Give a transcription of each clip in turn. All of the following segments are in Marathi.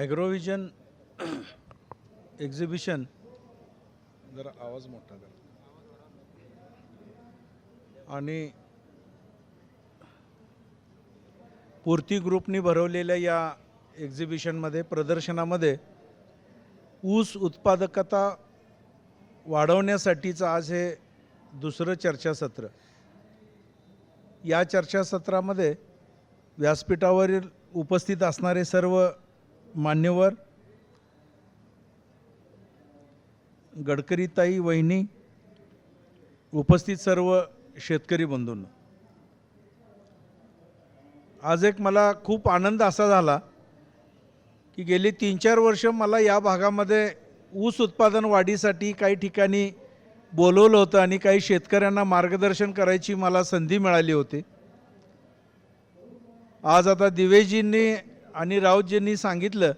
ॲग्रोव्हिजन एक्झिबिशन जरा आवाज मोठा करा आणि पूर्ती ग्रुपनी भरवलेल्या या एक्झिबिशनमध्ये प्रदर्शनामध्ये ऊस उत्पादकता वाढवण्यासाठीचं आज हे दुसरं चर्चासत्र। या चर्चासत्रामध्ये व्यासपीठावरील उपस्थित असणारे सर्व मान्यवर, गडकरीताई वहिनी, उपस्थित सर्व शेतकरी बंधूंनो, आज एक मला खूप आनंद असा झाला की गेली 3-4 वर्ष मला या भागामध्ये ऊस उत्पादन वाढीसाठी काही ठिकाणी बोलवलं होतं आणि काही शेतकऱ्यांना मार्गदर्शन करायची मला संधी मिळाली होती। आज आता दिवेजींनी आणि राऊतजींनी सांगितलं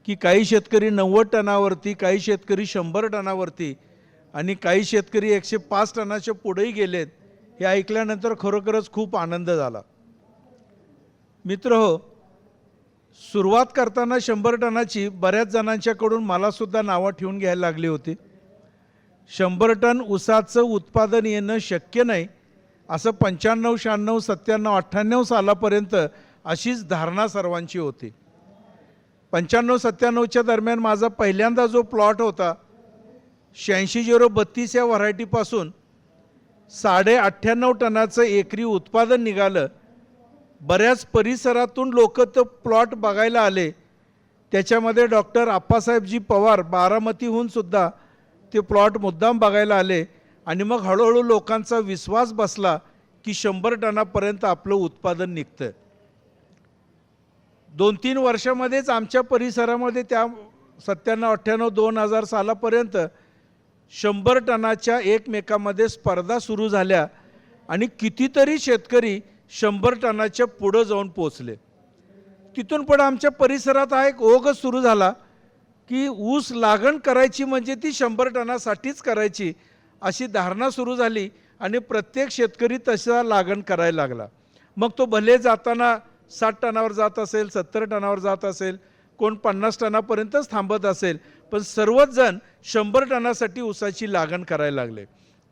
की काही शेतकरी 90 टनावरती, काही शेतकरी 100 टनावरती आणि काही शेतकरी 105 टनाच्या पुढेही गेलेत। हे ऐकल्यानंतर खरोखरच खूप आनंद झाला। मित्रहो, सुरुवात करताना 100 टनाची बऱ्याच जणांच्याकडून मला सुद्धा नावं ठेवून घ्यायला लागली होती। 100 टन ऊसाचं उत्पादन येणं शक्य नाही असं 95, 96, 97, 98 सालापर्यंत अशीच धारणा सर्वांची होती। 95-97च्या दरम्यान माझा पहिल्यांदा जो प्लॉट होता 86-032 या व्हरायटीपासून 98.5 टनाचं एकरी उत्पादन निघालं। बऱ्याच परिसरातून लोक तो प्लॉट बघायला आले। त्याच्यामध्ये डॉक्टर आप्पासाहेबजी पवार बारामतीहून सुद्धा ते प्लॉट मुद्दाम बघायला आले आणि मग हळूहळू लोकांचा विश्वास बसला की 100 टनापर्यंत आपलं उत्पादन निघतं। 2-3 वर्षामध्येच आमच्या परिसरामध्ये त्या 97, 98, 2000 सालापर्यंत 100 टनाच्या एकमेकांमध्ये स्पर्धा सुरू झाल्या आणि कितीतरी शेतकरी 100 टनाच्या पुढे जाऊन पोहोचले। तिथून पुढे आमच्या परिसरात हा एक ओघ सुरू झाला की ऊस लागण करायची म्हणजे ती 100 टनासाठीच करायची अशी धारणा सुरू झाली आणि प्रत्येक शेतकरी तसा लागण करायला लागला। मग तो भले जाताना 60 टनावर जात असेल, 70 टनावर जात असेल, कोण 50 टनापर्यंतच थांबत असेल, पण सर्वच जण 100 टनासाठी ऊसाची लागण करायला लागले।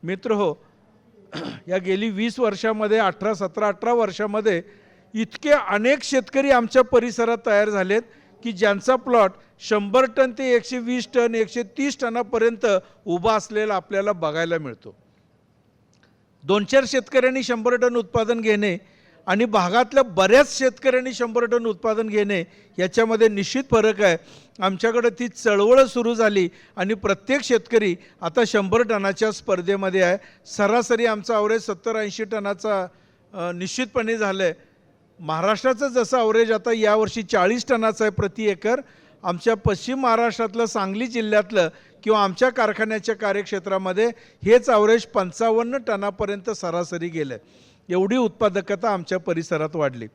मित्रहो, या गेली 20 वर्षामध्ये 18 वर्षामध्ये इतके अनेक शेतकरी आमच्या परिसरात तयार झालेत की ज्यांचा प्लॉट 100 टन ते 120 टन 130 टनापर्यंत उभा असलेला आपल्याला बघायला मिळतो। 2-4 शेतकऱ्यांनी 100 टन उत्पादन घेणे आणि भागातल्या बऱ्याच शेतकऱ्यांनी 100 टन उत्पादन घेणे याच्यामध्ये निश्चित फरक आहे। आमच्याकडे ती चळवळ सुरू झाली आणि प्रत्येक शेतकरी आता 100 टनाच्या स्पर्धेमध्ये आहे। सरासरी आमचा ॲव्हरेज 70-80 टनाचा निश्चितपणे झालं आहे। महाराष्ट्राचं जसं ॲव्हरेज आता यावर्षी 40 टनाचं आहे प्रति एकर, आमच्या पश्चिम महाराष्ट्रातलं सांगली जिल्ह्यातलं किंवा आमच्या कारखान्याच्या कार्यक्षेत्रामध्ये हेच ॲव्हरेज 55 टनापर्यंत सरासरी गेलं। एवढी उत्पादकता आमच्या परिसरात वाढली।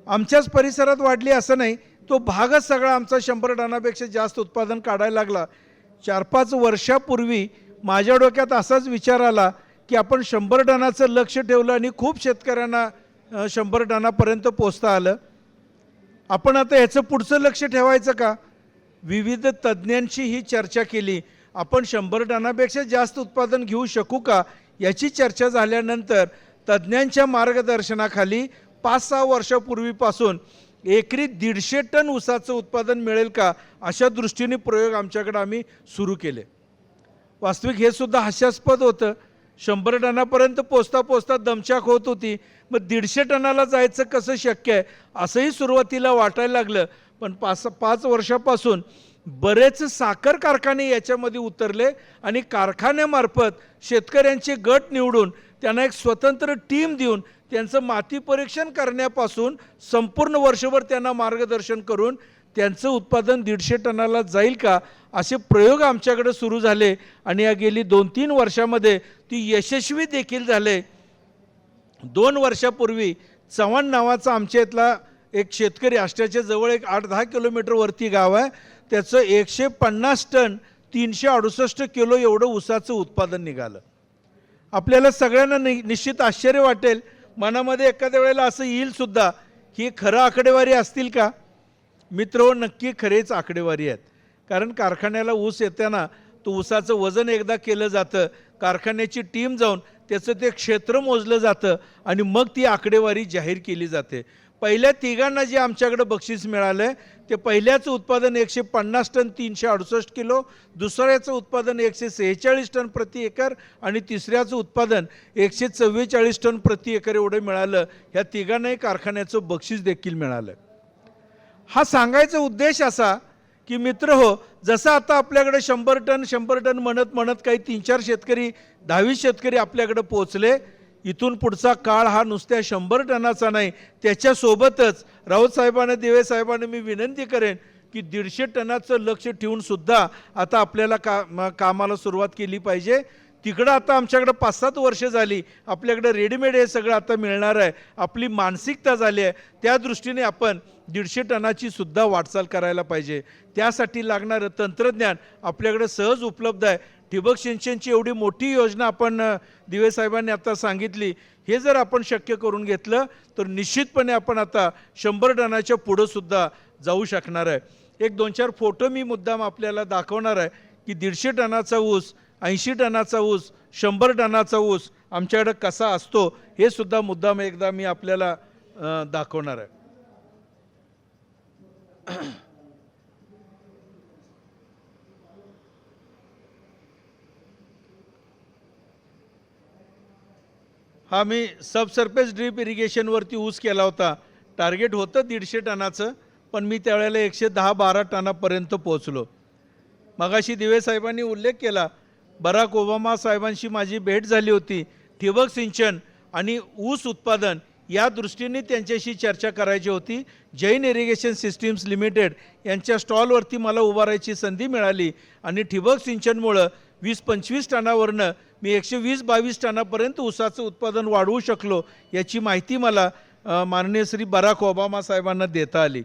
आमच्याच परिसरात वाढली असं नाही, तो भागच सगळा आमचा 100 टनापेक्षा जास्त उत्पादन काढायला लागला। 4-5 वर्षापूर्वी माझ्या डोक्यात असाच विचार आला की आपण 100 टनाचं लक्ष ठेवलं आणि खूप शेतकऱ्यांना 100 टनापर्यंत पोहोचता आलं। आपण आता ह्याचं पुढचं लक्ष ठेवायचं का? विविध तज्ज्ञांशी ही चर्चा केली। आपण 100 टनापेक्षा जास्त उत्पादन घेऊ शकू का याची चर्चा झाल्यानंतर तज्ज्ञांच्या मार्गदर्शनाखाली 5-6 वर्षापूर्वीपासून एकरी 150 टन ऊसाचं उत्पादन मिळेल का अशा दृष्टीने प्रयोग आमच्याकडे आम्ही सुरू केले। वास्तविक हे सुद्धा हास्यास्पद होतं। 100 टनापर्यंत पोचता पोचता दमछाक होत होती। मग 150 टनाला जायचं कसं शक्य आहे असंही सुरुवातीला वाटायला लागलं। पण 5 वर्षापासून बरेच साखर कारखाने याच्यामध्ये उतरले आणि कारखान्यामार्फत शेतकऱ्यांचे गट निवडून त्यांना एक स्वतंत्र टीम देऊन त्यांचं माती परीक्षण करण्यापासून संपूर्ण वर्षभर त्यांना मार्गदर्शन करून त्यांचं उत्पादन 150 टनाला जाईल का असे प्रयोग आमच्याकडे सुरू झाले आणि या गेली 2-3 वर्षामध्ये ती यशस्वी देखील झाले। 2 वर्षापूर्वी चव्हाण नावाचा आमच्या इथला एक शेतकरी, आष्ट्याच्या जवळ एक 8-10 किलोमीटरवरती गाव आहे, त्याचं 150 टन 368 किलो एवढं ऊसाचं उत्पादन निघालं। आपल्याला सगळ्यांना निश्चित आश्चर्य वाटेल, मनामध्ये एखाद्या वेळेला असं येईल सुद्धा की खरं आकडेवारी असतील का? मित्र नक्की खरेच आकडेवारी आहेत, कारण कारखान्याला ऊस येताना तो ऊसाचं वजन एकदा केलं जातं, कारखान्याची टीम जाऊन त्याचं ते क्षेत्र मोजलं जातं आणि मग ती आकडेवारी जाहीर केली जाते. पहिल्या तिघांना जे आमच्याकडे बक्षीस मिळालं ते पहिल्याचं उत्पादन 150 टन 368 किलो, दुसऱ्याचं उत्पादन 146 टन प्रति एकर आणि तिसऱ्याचं उत्पादन 144 टन प्रति एकर एवढं मिळालं. ह्या तिघांनाही कारखान्याचं बक्षीस देखील मिळालं. हा सांगायचा उद्देश असा की मित्र हो, जसं आता आपल्याकडे 100 टन म्हणत काही 3-4 शेतकरी 10-20 शेतकरी आपल्याकडे पोहोचले, इथून पुढचा काळ हा नुसत्या 100 टनाचा नाही, त्याच्यासोबतच राऊत साहेबांना, दिवे साहेबांना मी विनंती करेन की 150 टनाचं लक्ष ठेवून सुद्धा आता आपल्याला कामाला सुरुवात केली पाहिजे. तिकडं आता आमच्याकडे 5-7 वर्ष झाली, आपल्याकडे रेडीमेड हे सगळं आता मिळणार आहे, आपली मानसिकता झाली आहे, त्या दृष्टीने आपण 150 टनाची सुद्धा वाटचाल करायला पाहिजे. त्यासाठी लागणारं तंत्रज्ञान आपल्याकडे सहज उपलब्ध आहे. ठिबक सिंचनची एवढी मोठी योजना आपण दिवे साहेबांनी आता सांगितली, हे जर आपण शक्य करून घेतलं तर निश्चितपणे आपण आता 100 टनाच्या पुढं सुद्धा जाऊ शकणार आहे. एक 2-4 फोटो मी मुद्दाम आपल्याला दाखवणार आहे की 150 टनाचा ऊस, 80 टनाचा ऊस, 100 टनाचा ऊस आमच्याकडे कसा असतो हे सुद्धा मुद्दाम एकदा मी आपल्याला दाखवणार आहे. हा मी सबसर्फेस ड्रीप इरिगेशनवरती ऊस केला होता. टार्गेट होतं 150 टनाचं, पण मी त्यावेळेला 110-12 टनापर्यंत पोहोचलो. मगाशी दिवे साहेबांनी उल्लेख केला, बराक ओबामा साहेबांशी माझी भेट झाली होती. ठिबक सिंचन आणि ऊस उत्पादन या दृष्टीने त्यांच्याशी चर्चा करायची होती. जैन इरिगेशन सिस्टीम्स लिमिटेड यांच्या स्टॉलवरती मला उभारायची संधी मिळाली आणि ठिबक सिंचनमुळं 20-25 टनावरनं मी 120-22 टनापर्यंत ऊसाचं उत्पादन वाढवू शकलो, याची माहिती मला माननीय श्री बराक ओबामा साहेबांना देता आली.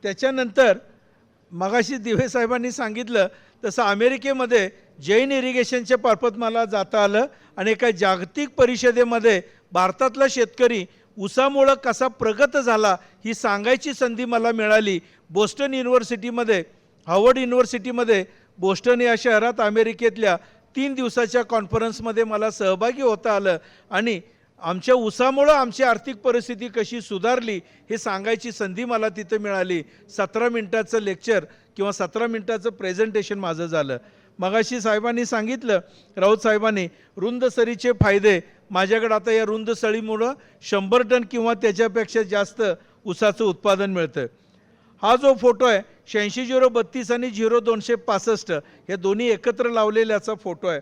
त्याच्यानंतर मगाशी दिवे साहेबांनी सांगितलं तसं अमेरिकेमध्ये जैन इरिगेशनच्या मार्फत मला जाता आलं आणि एका जागतिक परिषदेमध्ये भारतातला शेतकरी ऊसामुळं कसा प्रगत झाला ही सांगायची संधी मला मिळाली. बोस्टन युनिव्हर्सिटीमध्ये, हार्वर्ड युनिव्हर्सिटीमध्ये, बोस्टन या शहरात अमेरिकेतल्या 3 दिवसाच्या कॉन्फरन्समध्ये मला सहभागी होता आलं आणि आमच्या ऊसामुळं आमची आर्थिक परिस्थिती कशी सुधारली हे सांगायची संधी मला तिथं मिळाली. 17 मिनिटाचं लेक्चर किंवा 17 मिनिटाचं प्रेझेंटेशन माझं झालं. मगाशी साहेबांनी सांगितलं, राऊत साहेबांनी, रुंद सरीचे फायदे. माझ्याकडे आता या रुंद सळीमुळं 100 टन किंवा त्याच्यापेक्षा जास्त ऊसाचं उत्पादन मिळतं. हा जो फोटो आहे 86-032 आणि 0-265 हे दोन्ही एकत्र लावलेल्याचा फोटो आहे.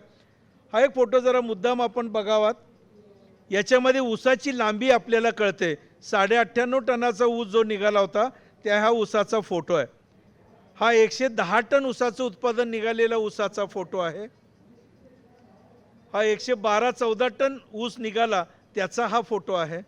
हा एक फोटो जरा मुद्दाम आपण बघावात. याच्यामध्ये ऊसाची लांबी आपल्याला कळते. 98.5 टनाचा ऊस जो निघाला होता त्या हा ऊसाचा फोटो आहे. हा 110 टन ऊसाचं उत्पादन निघालेला ऊसाचा फोटो आहे. हा 112-14 टन ऊस निघाला त्याचा हा फोटो आहे.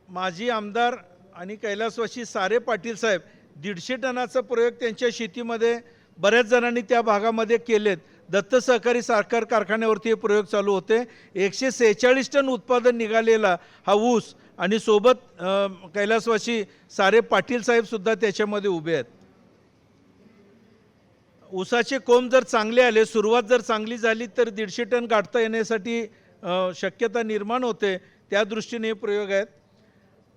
माजी आमदार आणि कैलासवासी सारे पाटील साहेब 150 टनाचा प्रयोग त्यांच्या शेतीमध्ये बऱ्याच जणांनी त्या भागामध्ये केलेत. दत्त सहकारी साखर कारखान्यावरती हे प्रयोग चालू होते. 146 टन उत्पादन निघालेला हा ऊस आणि सोबत कैलासवासी सारे पाटील साहेब सुद्धा त्याच्यामध्ये उभे आहेत. ऊसाचे कोंब जर चांगले आले, सुरुवात जर चांगली झाली तर 150 टन गाठता येण्यासाठी शक्यता निर्माण होते. त्या दृष्टीने हे प्रयोग आहेत.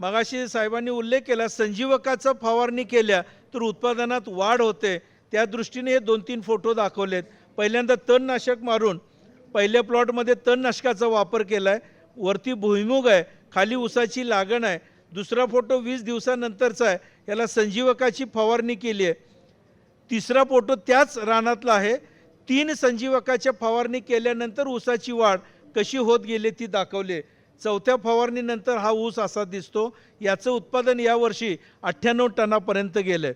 मगाशी साहेबांनी उल्लेख केला, संजीवकाचा फवारणी केल्या तर उत्पादनात वाढ होते. त्या दृष्टीने हे 2-3 फोटो दाखवलेत. पहिल्यांदा तणनाशक मारून पहिल्या प्लॉटमध्ये तणनाशकाचा वापर केला आहे. वरती भुईमुग आहे, खाली ऊसाची लागण आहे. दुसरा फोटो 20 दिवसानंतरचा आहे, याला संजीवकाची फवारणी केली आहे. तिसरा फोटो त्याच रानातला आहे. 3 संजीवकाच्या फवारणी केल्यानंतर ऊसाची वाढ कशी होत गेली ती दाखवली. चौथ्या फवारणीनंतर हा ऊस असा दिसतो. याचं उत्पादन यावर्षी 98 टनापर्यंत गेलं आहे.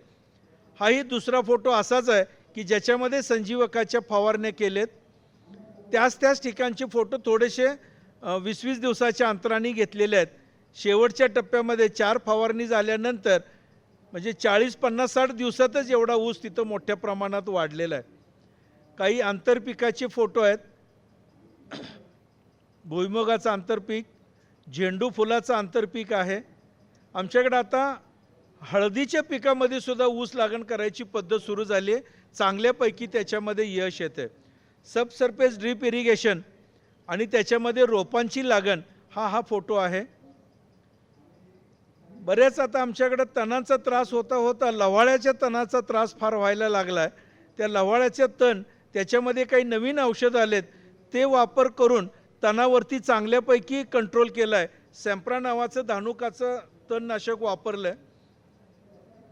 हाही दुसरा फोटो असाच आहे की ज्याच्यामध्ये संजीवकाच्या फवारण्या केलेत. त्याच ठिकाणचे फोटो थोडेसे 20-20 दिवसाच्या अंतराने घेतलेले आहेत. शेवटच्या टप्प्यामध्ये 4 फवारणी झाल्यानंतर म्हणजे 40-50-60 दिवसातच एवढा ऊस तिथं मोठ्या प्रमाणात वाढलेला आहे. काही आंतरपिकाचे फोटो आहेत. भुईमुगाचं आंतरपीक, झेंडू फुलाचं आंतरपीक आहे. आमच्याकडे आता हळदीच्या पिकामध्ये सुद्धा ऊस लागण करायची पद्धत सुरू झाली आहे. चांगल्यापैकी त्याच्यामध्ये यश येते. सबसर्फेस ड्रीप इरिगेशन आणि त्याच्यामध्ये रोपांची लागण हा फोटो आहे. बरेच आता आमच्याकडे तणांचा त्रास होता लवाळ्याच्या तणाचा त्रास फार व्हायला लागला आहे. त्या लवाळ्याचे तण त्याच्यामध्ये काही नवीन औषध आलेत, ते वापर करून तणावरती चांगल्यापैकी कंट्रोल केला आहे. सॅम्प्रा नावाचं धानुकाचं तणनाशक वापरलं आहे.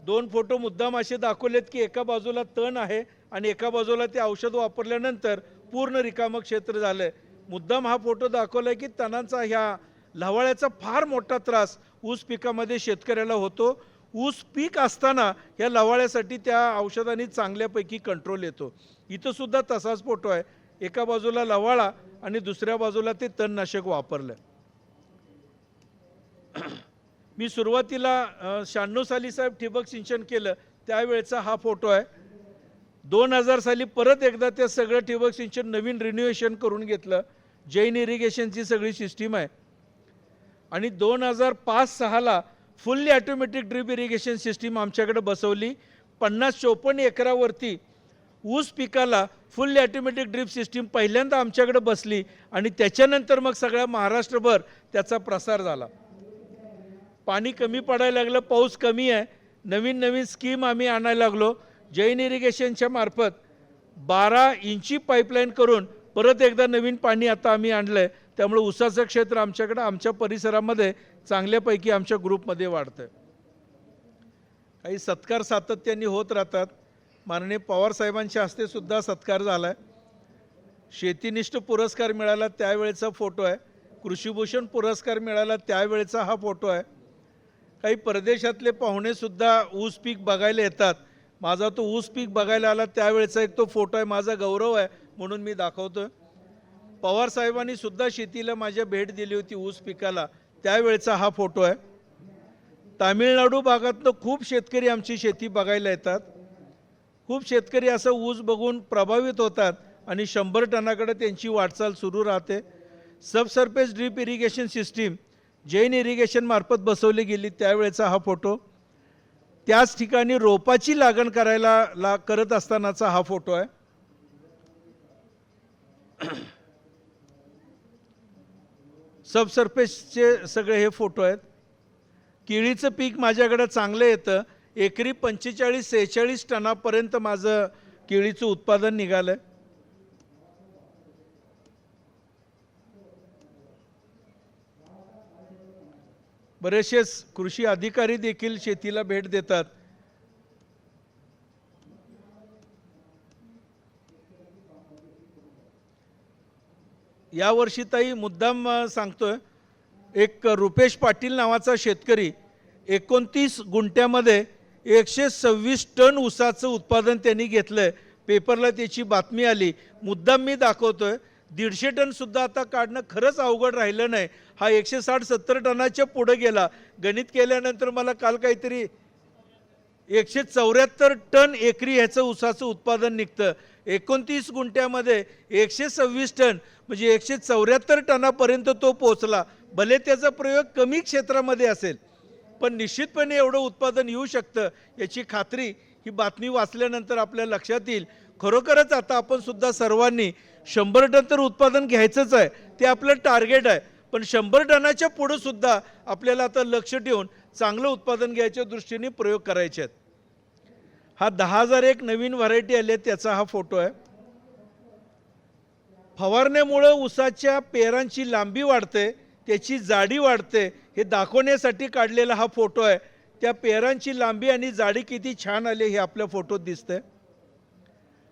2 फोटो मुद्दाम असे दाखवलेत की एका बाजूला तण आहे आणि एका बाजूला ते औषध वापरल्यानंतर पूर्ण रिकामं क्षेत्र झालं आहे. मुद्दाम हा फोटो दाखवला आहे की तणांचा ह्या लवाळ्याचा फार मोठा त्रास ऊस पिकामध्ये शेतकऱ्याला होतो. ऊस पीक असताना या लवाळ्यासाठी त्या औषधांनी चांगल्यापैकी कंट्रोल येतो. इथं सुद्धा तसाच फोटो आहे. एका बाजूला लवाळा आणि दुसऱ्या बाजूला ते तणनाशक वापरलं. मी सुरुवातीला 96 साली साहेब ठिबक सिंचन केलं त्यावेळेचा हा फोटो आहे. 2000 साली परत एकदा ते सगळं ठिबक सिंचन नवीन रिन्युएशन करून घेतलं. जैन इरिगेशनची सगळी सिस्टीम आहे. आणि 2005-06ला fully automatic drip irrigation system आमच्याकडे बसवली. 50-54 एकरावरती ऊस पिकाला फुल्ली ऑटोमॅटिक ड्रीप सिस्टीम पहिल्यांदा आमच्याकडे बसली आणि त्याच्यानंतर मग सगळ्या महाराष्ट्रभर त्याचा प्रसार झाला. पाणी कमी पडायला लागलं, पाऊस कमी आहे, नवीन नवीन स्कीम आम्ही आणायला लागलो. जैन इरिगेशनच्या मार्फत 12 इंची पाईपलाईन करून परत एकदा नवीन पाणी आता आम्ही आणलं आहे. त्यामुळे ऊसाचं क्षेत्र आमच्याकडे आमच्या परिसरामध्ये चांगल्यापैकी आमच्या ग्रुपमध्ये वाढतं आहे. काही सत्कार सातत्याने होत राहतात. माननीय पवार साहेबांच्या हस्ते सुद्धा सत्कार झाला आहे. शेतीनिष्ठ पुरस्कार मिळाला त्यावेळेचा फोटो आहे. कृषीभूषण पुरस्कार मिळाला त्यावेळेचा हा फोटो आहे. काही परदेशातले पाहुणेसुद्धा ऊस पीक बघायला येतात. माझा तो ऊस पीक बघायला आला त्यावेळेचा एक तो फोटो आहे. माझा गौरव आहे म्हणून मी दाखवतो. पवार साहेबांनी सुद्धा शेतीला माझ्या भेट दिली होती ऊस पिकाला, त्यावेळेचा हा फोटो आहे. तामिळनाडू भागातनं खूप शेतकरी आमची शेती बघायला येतात. खूप शेतकरी असं ऊस बघून प्रभावित होतात आणि 100 टनाकडे त्यांची वाटचाल सुरू राहते. Subsurface drip irrigation system Jain irrigation मार्फत बसवली गेली त्यावेळेचा हा फोटो. त्याच ठिकाणी रोपाची लागण करायला करत असतानाचा हा फोटो आहे. सबसर्फेसचे सगळे हे फोटो आहेत. केळीचं पीक माझ्याकडे चांगलं येतं. एकरी 45-46 टनापर्यंत माझं केळीचं उत्पादन निघालं आहे. बरेचसेच कृषी अधिकारी देखील शेतीला भेट देतात. यावर्षी ताई मुद्दाम सांगतोय, एक रुपेश पाटील नावाचा शेतकरी 29 गुंठ्यामध्ये 126 टन ऊसाचं उत्पादन त्यांनी घेतलंय. पेपरला त्याची बातमी आली. मुद्दाम मी दाखवतोय. 150 टन सुद्धा आता काढणं खरंच अवघड राहिलं नाही. हा 160-70 टनाच्या पुढे गेला. गणित केल्यानंतर मला काल काहीतरी 174 टन एकरी ह्याचं ऊसाचं उत्पादन निघतं. 29 गुंठ्यामध्ये 126 टन म्हणजे 174 टनापर्यंत तो पोचला. भले त्याचा प्रयोग कमी क्षेत्रामध्ये असेल पण निश्चितपणे एवढं उत्पादन येऊ शकतं याची खात्री ही बातमी वाचल्यानंतर आपल्या लक्षात येईल. खरोखरच आता आपण सुद्धा सर्वांनी 100 टन तर उत्पादन घ्यायचंच आहे, ते आपलं टार्गेट आहे. पण 100 टनाच्या पुढे सुद्धा आपल्याला आता लक्ष ठेवून चांगलं उत्पादन घ्यायच्या दृष्टीने प्रयोग करायचे आहेत. हा 10,001 नवीन व्हरायटी आले त्याचा हा फोटो आहे. फवारण्यामुळे ऊसाच्या पेरांची लांबी वाढते, त्याची जाडी वाढते, हे दाखवण्यासाठी काढलेला हा फोटो आहे. त्या पेरांची लांबी आणि जाडी किती छान आली हे आपल्या फोटोत दिसतंय.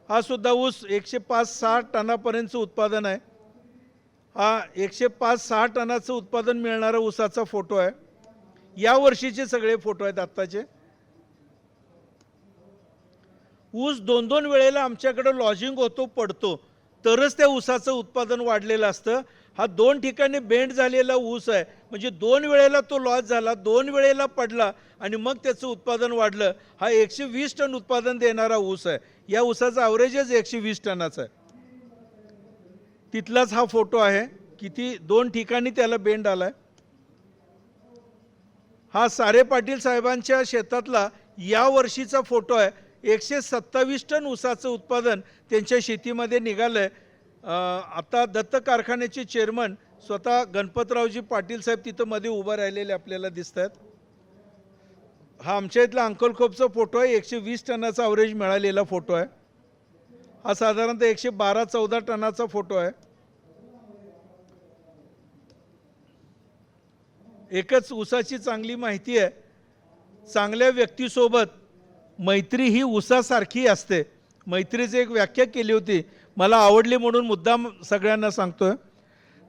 हा सुद्धा ऊस 105-6 टनापर्यंतचं उत्पादन आहे. हा 105-6 टनाचं उत्पादन मिळणारा ऊसाचा फोटो आहे. या वर्षीचे सगळे फोटो आहेत आत्ताचे. ऊस 2-2 वेळेला आमच्याकडे लॉजिंग होतो पडतो तरच त्या ऊसाचं उत्पादन वाढलेलं असतं. हा 2 ठिकाणी बेंड झालेला ऊस आहे म्हणजे 2 वेळेला तो लॉस झाला, 2 वेळेला पडला आणि मग त्याचं उत्पादन वाढलं. हा 120 टन उत्पादन देणारा ऊस आहे. या ऊसाचा ॲव्हरेजच 120 टनाचा आहे. तिथलाच हा फोटो आहे किती 2 ठिकाणी त्याला बेंड आलाय। हा सारे पाटील साहेबांच्या शेतातला या वर्षीचा फोटो आहे। 127 टन ऊसाचं उत्पादन त्यांच्या शेतीमध्ये निघालंय। आता दत्त कारखान्याचे चेअरमन स्वतः गणपतरावजी पाटील साहेब तिथं मध्ये उभं राहिलेले आपल्याला दिसत आहेत। हा आमच्या इथला अंकलखोपचा फोटो आहे। 120 टनाचा ॲव्हरेज मिळालेला फोटो आहे। हा साधारणतः 112-14 टनाचा फोटो आहे। एकच ऊसाची चांगली माहिती आहे, चांगल्या व्यक्तीसोबत मैत्री ही ऊसासारखी असते। मैत्रीची एक व्याख्या केली होती, मला आवडली म्हणून मुद्दाम सगळ्यांना सांगतोय।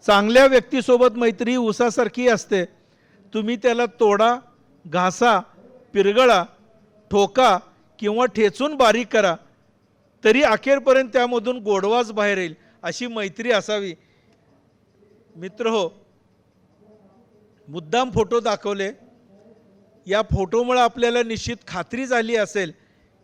चांगल्या व्यक्तीसोबत मैत्री ही ऊसासारखी असते। तुम्ही त्याला तोडा, घासा, पिरगळा, ठोका किंवा ठेचून बारीक करा, तरी अखेरपर्यंत त्यामधून गोडवाच बाहेर येईल, अशी मैत्री असावी। मित्रहो, मुद्दाम फोटो दाखवले। या फोटोमुळे आपल्याला निश्चित खात्री झाली असेल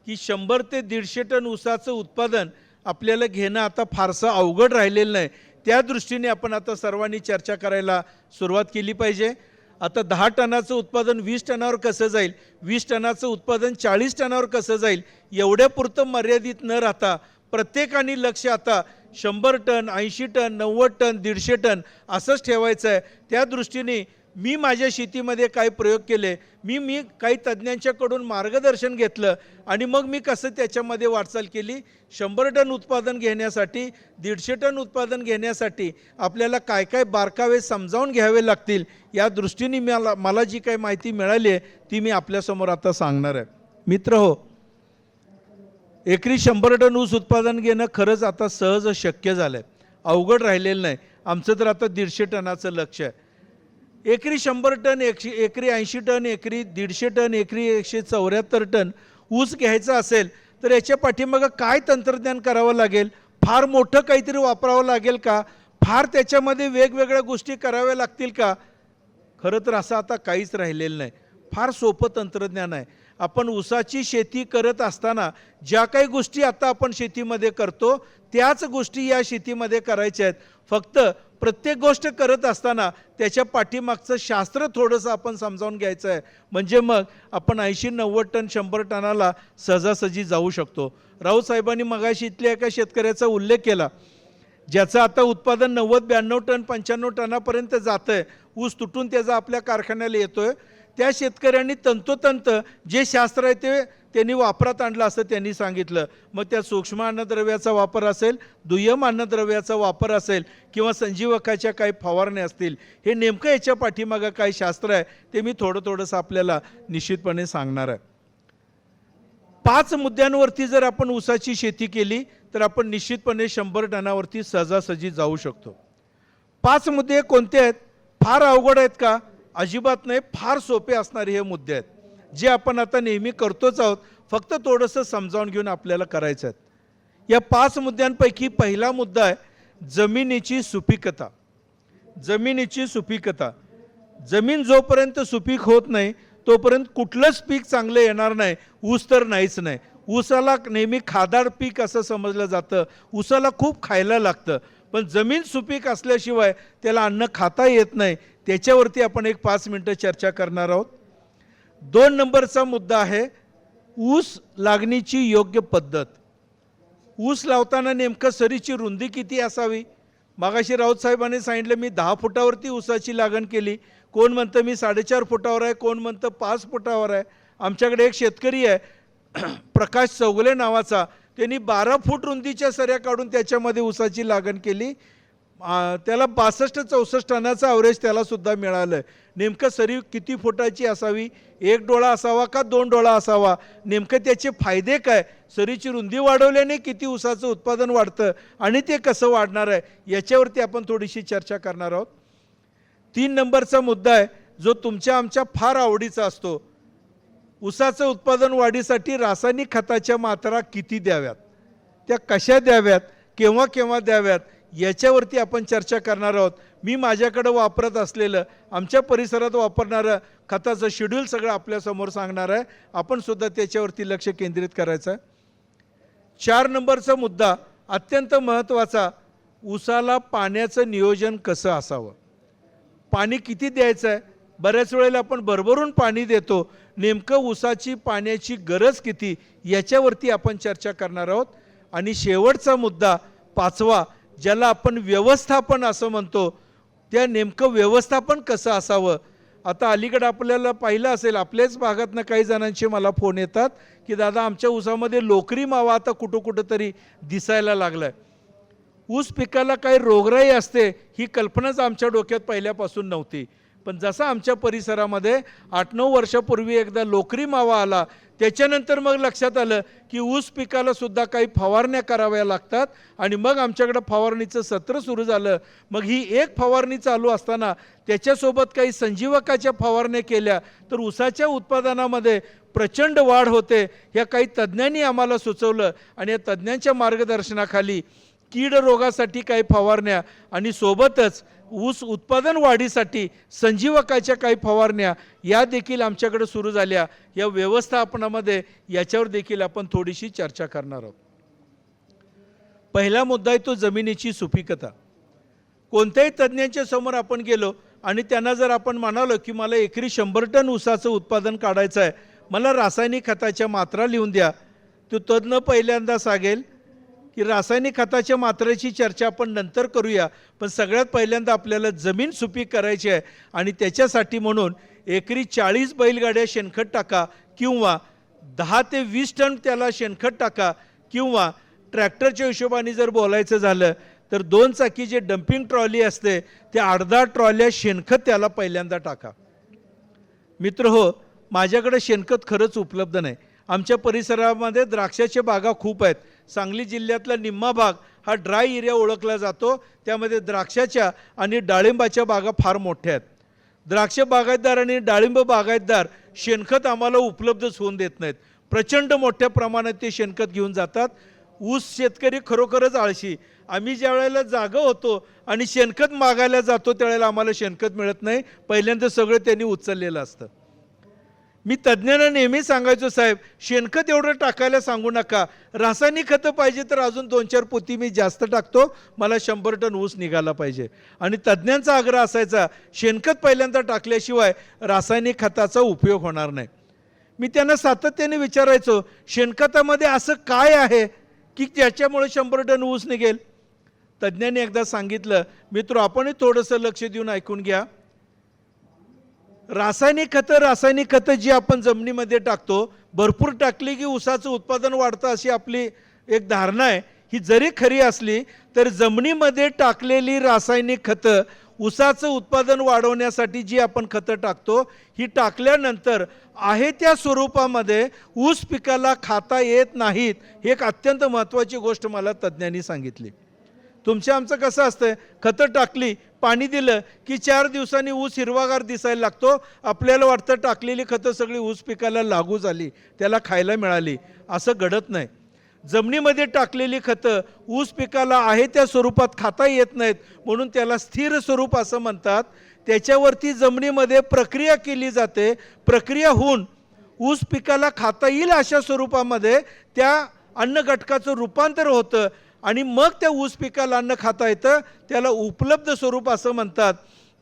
की 100 ते 150 टन ऊसाचं उत्पादन आपल्याला घेणं आता फारसं अवघड राहिलेलं नाही। त्या दृष्टीने आपण आता सर्वांनी चर्चा करायला सुरुवात केली पाहिजे। आता 10 टनाचं उत्पादन 20 टनावर कसं जाईल, 20 टनाचं उत्पादन 40 टनावर कसं जाईल, एवढ्यापुरतं मर्यादित न राहता प्रत्येकाने लक्ष आता 100 टन, 80 टन, 90 टन, 150 टन असंच ठेवायचं आहे। त्या दृष्टीने मी माझ्या शेतीमध्ये काय प्रयोग केले, मी काही तज्ज्ञांच्याकडून मार्गदर्शन घेतलं आणि मग मी कसं त्याच्यामध्ये वाटचाल केली। 100 टन उत्पादन घेण्यासाठी, 150 टन उत्पादन घेण्यासाठी आपल्याला काय काय बारकावे समजावून घ्यावे लागतील, या दृष्टीने मला जी काही माहिती मिळाली आहे ती मी आपल्यासमोर आता सांगणार आहे। मित्रहो, एकरी 100 टन ऊस उत्पादन घेणं खरंच आता सहज शक्य झालं आहे, अवघड राहिलेलं नाही। आमचं तर आता 150 टनाचं लक्ष आहे। एकरी 100 टन, एकरी 80 टन, एकरी 150 टन, एकरी 174 टन ऊस घ्यायचा असेल तर याच्या पाठीमागं काय तंत्रज्ञान करावं लागेल? फार मोठं काहीतरी वापरावं लागेल का? फार त्याच्यामध्ये वेगवेगळ्या गोष्टी कराव्या लागतील का? खरं तर असं आता काहीच राहिलेलं नाही। फार सोपं तंत्रज्ञान आहे। आपण ऊसाची शेती करत असताना ज्या काही गोष्टी आता आपण शेतीमध्ये करतो त्याच गोष्टी या शेतीमध्ये करायच्या आहेत। फक्त प्रत्येक गोष्ट करत असताना त्याच्या पाठीमागचं शास्त्र थोडंसं आपण समजावून घ्यायचं आहे, म्हणजे मग आपण 80-90 टन 100 टनाला सहजासहजी जाऊ शकतो। राऊत साहेबांनी मगाशी इथल्या एका शेतकऱ्याचा उल्लेख केला, ज्याचं आता उत्पादन 90-92 टन 95 टनापर्यंत जातं आहे। ऊस तुटून त्याचा आपल्या कारखान्याला येतोय। त्या शेतकऱ्यांनी तंतोतंत जे शास्त्र आहे ते त्यांनी वापरात आणलं असं त्यांनी सांगितलं। मग त्या सूक्ष्म अन्नद्रव्याचा वापर असेल, दुय्यम अन्नद्रव्याचा वापर असेल किंवा संजीवकाच्या काही फवारण्या असतील, हे नेमकं याच्या पाठीमागं काय शास्त्र आहे ते मी थोडंसं आपल्याला निश्चितपणे सांगणार आहे। 5 मुद्द्यांवरती जर आपण ऊसाची शेती केली तर आपण निश्चितपणे 100 टनावरती सहजासहजी जाऊ शकतो। 5 मुद्दे कोणते आहेत? फार अवघड आहेत का? अजिबात नाही, फार सोपे असणारे हे मुद्दे आहेत, जे आपण आता नेहमी करतोच आहोत, फक्त थोडंसं समजावून घेऊन आपल्याला करायचं आहे। या 5 मुद्द्यांपैकी पहिला मुद्दा आहे जमिनीची सुपीकता। जमिनीची सुपीकता, जमीन जोपर्यंत सुपीक होत नाही तोपर्यंत कुठलंच पीक चांगलं येणार नाही। ऊस तर नाहीच नाही। ऊसाला नेहमी खादाड पीक असं समजलं जातं, ऊसाला खूप खायला लागतं, पण जमीन सुपीक असल्याशिवाय त्याला अन्न खाता येत नाही। त्याच्यावरती आपण एक 5 मिनिटं चर्चा करणार आहोत। 2 नंबरचा मुद्दा आहे ऊस लागणीची योग्य पद्धत। ऊस लावताना नेमकं सरीची रुंदी किती असावी? मागाशी राऊत साहेबांनी सांगितलं मी 10 फुटावरती ऊसाची लागण केली, कोण म्हणतं मी 4.5 फुटावर आहे, कोण म्हणतं 5 फुटावर आहे। आमच्याकडे एक शेतकरी आहे प्रकाश चौगले नावाचा, त्यांनी 12 फूट रुंदीच्या सऱ्या काढून त्याच्यामध्ये ऊसाची लागण केली। त्याला 62-64 टनाचा ॲव्हरेज त्याला सुद्धा मिळालं। नेमकं सरी किती फुटाची असावी? 1 डोळा असावा का 2 डोळा असावा? नेमकं त्याचे फायदे काय? सरीची रुंदी वाढवल्याने किती ऊसाचं उत्पादन वाढतं आणि ते कसं वाढणार आहे याच्यावरती आपण थोडीशी चर्चा करणार आहोत। 3 नंबरचा मुद्दा आहे जो तुमच्या आमच्या फार आवडीचा असतो, ऊसाचं उत्पादन वाढीसाठी रासायनिक खताच्या मात्रा किती द्याव्यात, त्या कशा द्याव्यात, केव्हा केव्हा द्याव्यात, याच्यावरती आपण चर्चा करणार आहोत। मी माझ्याकडे वापरत असलेलं, आमच्या परिसरात वापरणारं खताचं शेड्यूल सगळं आपल्यासमोर सांगणार आहे। आपण सुद्धा त्याच्यावरती लक्ष केंद्रित करायचं आहे। 4 नंबरचा मुद्दा अत्यंत महत्त्वाचा, ऊसाला पाण्याचं नियोजन कसं असावं, पाणी किती द्यायचं आहे. बऱ्याच वेळेला आपण भरभरून पाणी देतो, नेमकं ऊसाची पाण्याची गरज किती याच्यावरती आपण चर्चा करणार आहोत. आणि शेवटचा मुद्दा 5वा, ज्याला आपण व्यवस्थापन असं म्हणतो, त्या नेमकं व्यवस्थापन कसं असावं. आता अलीकडे आपल्याला पाहिलं असेल, आपल्याच भागातनं काही जणांचे मला फोन येतात की दादा आमच्या ऊसामध्ये लोकरी मावा आता कुठं तरी दिसायला लागलाय. ऊस पिकाला काही रोगराई असते ही कल्पनाच आमच्या डोक्यात पहिल्यापासून नव्हती. पण जसा आमच्या परिसरामध्ये 8-9 वर्षापूर्वी एकदा लोकरी मावा आला, त्याच्यानंतर मग लक्षात आलं की ऊस पिकाला सुद्धा काही फवारण्या कराव्या लागतात. आणि मग आमच्याकडं फवारणीचं सत्र सुरू झालं. मग ही एक फवारणी चालू असताना त्याच्यासोबत काही संजीवकाच्या फवारण्या केल्या तर ऊसाच्या उत्पादनामध्ये प्रचंड वाढ होते. ह्या काही तज्ज्ञांनी आम्हाला सुचवलं आणि या तज्ज्ञांच्या मार्गदर्शनाखाली कीड रोगासाठी काही फवारण्या आणि सोबतच ऊस उत्पादन वाढीसाठी संजीवकाच्या काही फवारण्या या देखील आमच्याकडे सुरू झाल्या. या व्यवस्थापनामध्ये याच्यावर देखील आपण थोडीशी चर्चा करणार आहोत. पहिला मुद्दा आहे तो जमिनीची सुपीकता. कोणत्याही तज्ज्ञांच्या समोर आपण गेलो आणि त्यांना जर आपण म्हणालो की मला एकरी 100 टन ऊसाचं उत्पादन काढायचं आहे, मला रासायनिक खताच्या मात्रा लिहून द्या, तो तज्ज्ञ पहिल्यांदा सांगेल की रासायनिक खताच्या मात्रेची चर्चा आपण नंतर करूया, पण सगळ्यात पहिल्यांदा आपल्याला जमीन सुपीक करायची आहे. आणि त्याच्यासाठी म्हणून एकरी 40 बैलगाड्या शेणखत टाका किंवा 10 ते 20 टन त्याला शेणखत टाका, किंवा ट्रॅक्टरच्या हिशोबाने जर बोलायचं झालं तर 2 चाकी जे डम्पिंग ट्रॉली असते त्या 8-10 ट्रॉल्या शेणखत त्याला पहिल्यांदा टाका. मित्र हो, माझ्याकडे शेणखत खरंच उपलब्ध नाही. आमच्या परिसरामध्ये द्राक्षाच्या बागा खूप आहेत. सांगली जिल्ह्यातला निम्मा भाग हा ड्राय एरिया ओळखला जातो. त्यामध्ये द्राक्षाच्या आणि डाळिंबाच्या बागा फार मोठ्या आहेत. द्राक्ष बागायतदार आणि डाळिंब बागायतदार शेणखत आम्हाला उपलब्धच होऊन देत नाहीत. प्रचंड मोठ्या प्रमाणात ते शेणखत घेऊन जातात. ऊस शेतकरी खरोखरच आळशी. आम्ही ज्या वेळेला जागा होतो आणि शेणखत मागायला जातो त्यावेळेला आम्हाला शेणखत मिळत नाही. पहिल्यांदा सगळं त्यांनी उचललेलं असतं. मी तज्ज्ञांना नेहमी सांगायचो, साहेब शेणखत एवढं टाकायला सांगू नका, रासायनिक खतं पाहिजे तर अजून 2-4 पोती मी जास्त टाकतो, मला 100 टन ऊस निघाला पाहिजे. आणि तज्ज्ञांचा आग्रह असायचा शेणखत पहिल्यांदा टाकल्याशिवाय रासायनिक खताचा उपयोग होणार नाही. मी त्यांना सातत्याने विचारायचो शेणखतामध्ये असं काय आहे की ज्याच्यामुळे 100 टन ऊस निघेल. तज्ज्ञांनी एकदा सांगितलं, मित्र आपणही थोडंसं लक्ष देऊन ऐकून घ्या. रासायनिक खतं जी आपण जमिनीमध्ये टाकतो, भरपूर टाकली की ऊसाचं उत्पादन वाढतं अशी आपली एक धारणा आहे. ही जरी खरी असली तर जमिनीमध्ये टाकलेली रासायनिक खतं ऊसाचं उत्पादन वाढवण्यासाठी जी आपण खतं टाकतो ही टाकल्यानंतर आहे त्या स्वरूपामध्ये ऊस पिकाला खाता येत नाहीत. ही एक अत्यंत महत्त्वाची गोष्ट मला तज्ज्ञांनी सांगितली. तुमच्या आमचं कसं असतं, खतं टाकली पाणी दिलं की 4 दिवसांनी ऊस हिरवागार दिसायला लागतो. आपल्याला वाटतं टाकलेली खतं सगळी ऊस पिकाला लागू झाली, त्याला खायला मिळाली. असं घडत नाही. जमिनीमध्ये टाकलेली खतं ऊस पिकाला आहे त्या स्वरूपात खाता येत नाहीत, म्हणून त्याला स्थिर स्वरूप असं म्हणतात. त्याच्यावरती जमिनीमध्ये प्रक्रिया केली जाते. प्रक्रिया होऊन ऊस पिकाला खाता येईल अशा स्वरूपामध्ये त्या अन्न घटकाचं रूपांतर होतं आणि मग त्या ऊस पिकाला अन्न खाता येतं. त्याला उपलब्ध स्वरूप असं म्हणतात.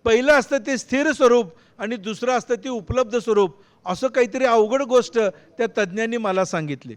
पहिलं असतं ते स्थिर स्वरूप आणि दुसरं असतं ते उपलब्ध स्वरूप. असं काहीतरी अवघड गोष्ट त्या तज्ज्ञांनी मला सांगितली.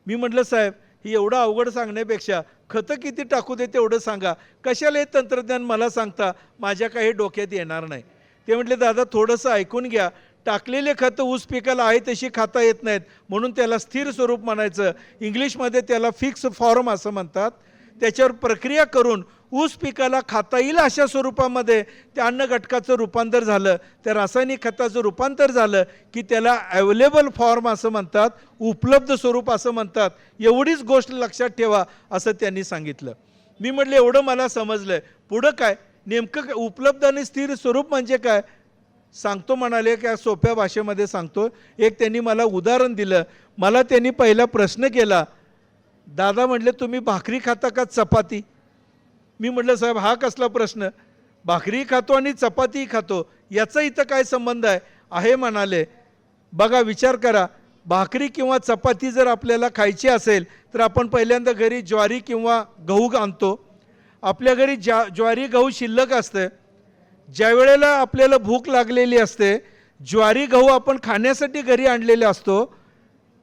मी म्हटलं साहेब ही एवढं अवघड सांगण्यापेक्षा खतं किती टाकू दे तेवढं सांगा, कशाला हे तंत्रज्ञान मला सांगता, माझ्या काही डोक्यात येणार नाही. ते म्हटले दादा थोडंसं ऐकून घ्या, टाकलेले खतं ऊस पिकाला आहे तशी खाता येत नाहीत म्हणून त्याला स्थिर स्वरूप म्हणायचं. इंग्लिशमध्ये त्याला फिक्स फॉर्म असं म्हणतात. त्याच्यावर प्रक्रिया करून ऊस पिकाला खाता येईल अशा स्वरूपामध्ये त्या अन्न घटकाचं रूपांतर झालं, त्या रासायनिक खताचं रूपांतर झालं की त्याला अवेलेबल फॉर्म असं म्हणतात, उपलब्ध स्वरूप असं म्हणतात. एवढीच गोष्ट लक्षात ठेवा असं त्यांनी सांगितलं. मी म्हटलं एवढं मला समजलं, पुढं काय नेमकं उपलब्ध आणि स्थिर स्वरूप म्हणजे काय सांगतो म्हणाले. की सोप्या भाषेमध्ये सांगतो. एक त्यांनी मला उदाहरण दिलं. मला त्यांनी पहिला प्रश्न केला, दादा म्हटले तुम्ही भाकरी खाता का चपाती? मी म्हटलं साहेब हा कसला प्रश्न, भाकरी खातो आणि चपाती खातो याचा इथं काय संबंध आहे? आहे म्हणाले. बघा विचार करा, भाकरी किंवा चपाती जर आपल्याला खायची असेल तर आपण पहिल्यांदा घरी ज्वारी किंवा गहू आणतो आपल्या घरी ज्वारी गहू शिल्लक असते, ज्या वेळेला आपल्याला भूक लागलेली असते, ज्वारी गहू आपण खाण्यासाठी घरी आणलेले असतो,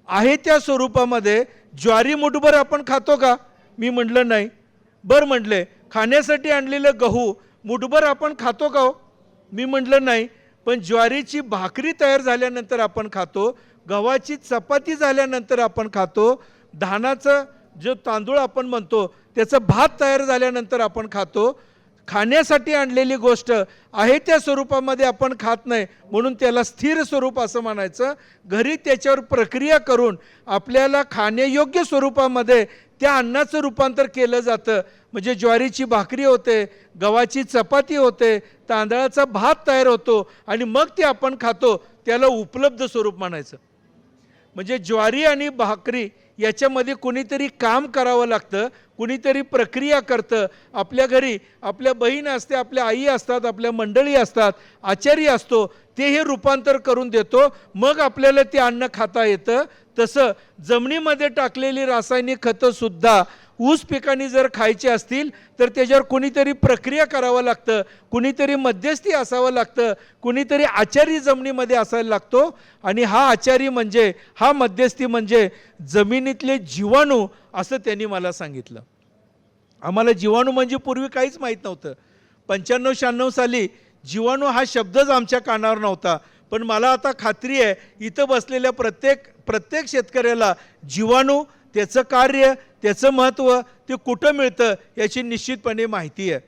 आहे त्या स्वरूपामध्ये ज्वारी मुठभर आपण खातो का? मी म्हटलं नाही. बरं म्हटले, खाण्यासाठी आणलेलं गहू मुठभर आपण खातो का हो? मी म्हटलं नाही. पण ज्वारीची भाकरी तयार झाल्यानंतर आपण खातो, गव्हाची चपाती झाल्यानंतर आपण खातो, धानाचं जो तांदूळ आपण म्हणतो त्याचा भात तयार झाल्यानंतर आपण खातो. खाण्यासाठी आणलेली गोष्ट आहे त्या स्वरूपामध्ये आपण खात नाही, म्हणून त्याला स्थिर स्वरूप असं म्हणायचं. घरी त्याच्यावर प्रक्रिया करून आपल्याला खाण्यायोग्य स्वरूपामध्ये त्या अन्नाचं रूपांतर केलं जातं. म्हणजे ज्वारीची भाकरी होते, गव्हाची चपाती होते, तांदळाचा भात तयार होतो आणि मग ते आपण खातो, त्याला उपलब्ध स्वरूप म्हणायचं. म्हणजे ज्वारी आणि भाकरी याच्यामध्ये कुणीतरी काम करावं लागतं, कुणीतरी प्रक्रिया करतं. आपल्या घरी आपल्या बहीण असते, आपल्या आई असतात, आपल्या मंडळी असतात, आचारी असतो, ते हे रूपांतर करून देतो, मग आपल्याला ते अन्न खाता येतं. तसं जमिनीमध्ये टाकलेली रासायनिक खतंसुद्धा ऊस पिकांनी जर खायचे असतील तर त्याच्यावर कुणीतरी प्रक्रिया करावं लागतं, कुणीतरी मध्यस्थी असावं लागतं, कुणीतरी आचारी जमिनीमध्ये असायला लागतो. आणि हा आचारी म्हणजे, हा मध्यस्थी म्हणजे जमिनीतले जीवाणू, असं त्यांनी मला सांगितलं. आम्हाला जीवाणू म्हणजे पूर्वी काहीच माहीत नव्हतं. 95-96 साली जीवाणू हा शब्दच आमच्या कानावर नव्हता. पण मला आता खात्री आहे, इथं बसलेल्या प्रत्येक शेतकऱ्याला जीवाणू, त्याचं कार्य, त्याचं महत्त्व, ते कुठं मिळतं याची निश्चितपणे माहिती आहे.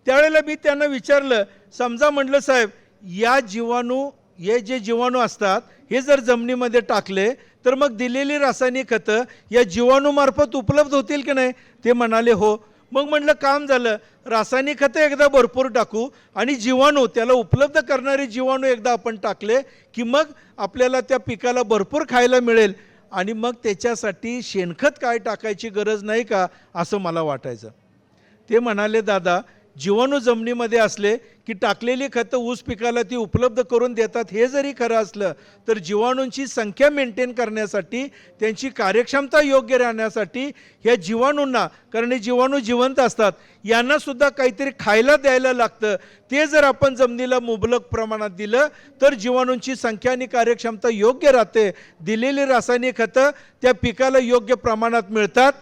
त्यावेळेला मी त्यांना विचारलं, समजा म्हटलं साहेब, हे जे जीवाणू असतात हे जर जमिनीमध्ये टाकले तर मग दिलेली रासायनिक खतं या जीवाणूमार्फत उपलब्ध होतील की नाही? ते म्हणाले हो. मग म्हटलं काम झालं, रासायनिक खतं एकदा भरपूर टाकू आणि जीवाणू, त्याला उपलब्ध करणारे जीवाणू एकदा आपण टाकले की मग आपल्याला त्या पिकाला भरपूर खायला मिळेल. आणि मग त्याच्यासाठी शेणखत काय टाकायची गरज नाही का, असं मला वाटायचं. ते म्हणाले, दादा, जीवाणू जमिनीमध्ये असले की टाकलेली खतं ऊस पिकाला ती उपलब्ध करून देतात. हे जरी खरं असलं तर जीवाणूंची संख्या मेंटेन करण्यासाठी, त्यांची कार्यक्षमता योग्य राहण्यासाठी ह्या जीवाणूंना, कारण हे जीवाणू जिवंत असतात, यांना सुद्धा काहीतरी खायला द्यायला लागतं. ते जर आपण जमिनीला मुबलक प्रमाणात दिलं तर जीवाणूंची संख्या आणि कार्यक्षमता योग्य राहते. दिलेली रासायनिक खतं त्या पिकाला योग्य प्रमाणात मिळतात.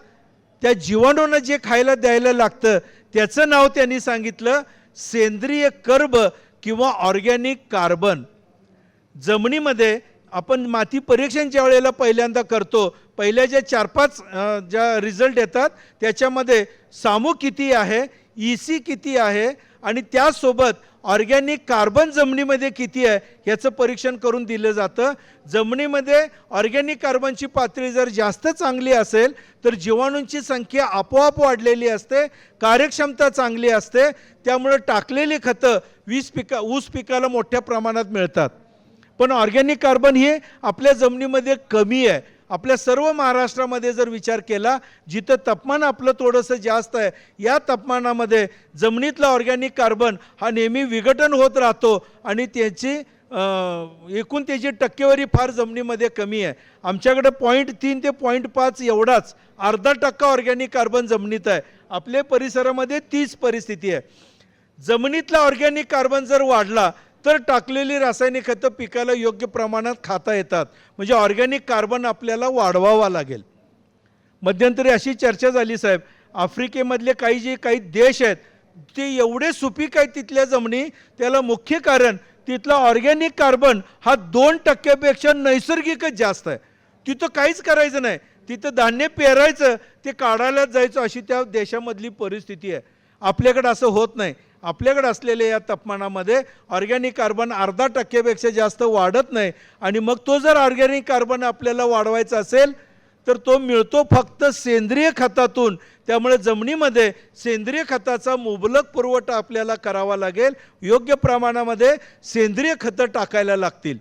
त्या जीवाणूंना जे खायला द्यायला लागतं त्याचं नाव त्यांनी सांगितलं सेंद्रिय कर्ब किंवा ऑर्गॅनिक कार्बन. जमिनीमध्ये आपण माती परीक्षण ज्या वेळेला पहिल्यांदा करतो, पहिल्या ज्या 4-5 ज्या रिझल्ट येतात त्याच्यामध्ये सामू किती आहे, EC किती आहे आणि त्यासोबत ऑर्गॅनिक कार्बन जमिनीमध्ये किती आहे ह्याचं परीक्षण करून दिलं जातं. जमिनीमध्ये ऑर्गॅनिक कार्बनची पातळी जर जास्त चांगली असेल तर जीवाणूंची संख्या आपोआप वाढलेली असते, कार्यक्षमता चांगली असते. त्यामुळे टाकलेली खतं ऊस पिकाला मोठ्या प्रमाणात मिळतात. पण ऑर्गॅनिक कार्बन हे आपल्या जमिनीमध्ये कमी आहे. आपल्या सर्व महाराष्ट्रामध्ये जर विचार केला, जिथं तापमान आपलं थोडंसं जास्त आहे, या तापमानामध्ये जमिनीतला ऑर्गॅनिक कार्बन हा नेहमी विघटन होत राहतो आणि त्याची टक्केवारी फार जमिनीमध्ये कमी आहे. आमच्याकडे 0.3 ते 0.5 एवढाच, अर्धा टक्का ऑर्गॅनिक कार्बन जमिनीत आहे. आपल्या परिसरामध्ये तीच परिस्थिती आहे. जमिनीतला ऑर्गॅनिक कार्बन जर वाढला तर टाकलेली रासायनिक खतं पिकाला योग्य प्रमाणात खाता येतात. म्हणजे ऑर्गॅनिक कार्बन आपल्याला वाढवावा लागेल. मध्यंतरी अशी चर्चा झाली साहेब, आफ्रिकेमधले काही देश आहेत ते एवढे सुपीक आहेत तिथल्या जमिनी, त्याला मुख्य कारण तिथला ऑर्गॅनिक कार्बन हा 2% नैसर्गिकच जास्त आहे. तिथं काहीच करायचं नाही, तिथं धान्य पेरायचं, ते काढायलाच जायचं, अशी त्या देशामधली परिस्थिती आहे. आपल्याकडे असं होत नाही. आपल्याकडे असलेल्या या तापमानामध्ये ऑर्गॅनिक कार्बन 0.5% जास्त वाढत नाही. आणि मग तो जर ऑर्गॅनिक कार्बन आपल्याला वाढवायचा असेल तर तो मिळतो फक्त सेंद्रिय खतातून. त्यामुळे जमिनीमध्ये सेंद्रिय खताचा मुबलक पुरवठा आपल्याला करावा लागेल. योग्य प्रमाणामध्ये सेंद्रिय खतं टाकायला लागतील.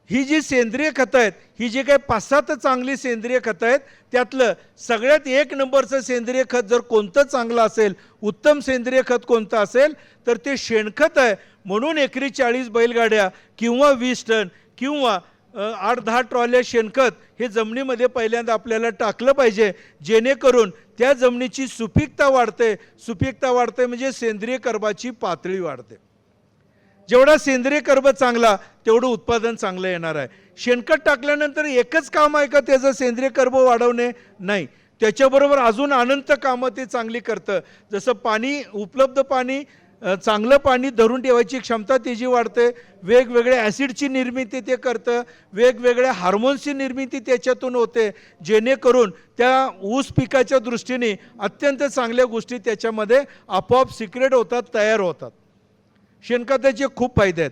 ही जी सेंद्रिय खतं आहेत, ही जी काही 5-7 चांगली सेंद्रिय खतं आहेत, त्यातलं सगळ्यात 1 नंबरचं सेंद्रिय खत जर कोणतं चांगलं असेल, उत्तम सेंद्रिय खत कोणतं असेल तर ते शेणखत आहे. म्हणून एकरी 40 बैलगाड्या किंवा 20 टन किंवा 8-10 ट्रॉल्या शेणखत हे जमिनीमध्ये पहिल्यांदा आपल्याला टाकलं पाहिजे, जेणेकरून त्या जमिनीची सुपीकता वाढते. सुपीकता वाढते म्हणजे सेंद्रिय कर्बाची पातळी वाढते. जेवढा सेंद्रिय कर्ब चांगला तेवढं उत्पादन चांगलं येणार आहे. शेणखत टाकल्यानंतर एकच काम आहे का त्याचं सेंद्रिय कर्ब वाढवणे? नाही, त्याच्याबरोबर अजून अनंत कामं ते चांगली करतं. जसं पाणी, उपलब्ध पाणी, चांगलं पाणी धरून ठेवायची क्षमता त्याची वाढते. वेगवेगळ्या ॲसिडची निर्मिती ते करतं. वेगवेगळ्या हार्मोन्सची निर्मिती त्याच्यातून होते, जेणेकरून त्या ऊस पिकाच्या दृष्टीने अत्यंत चांगल्या गोष्टी त्याच्यामध्ये आपोआप सिक्रेट होतात, तयार होतात. शेणखताचे खूप फायदे आहेत,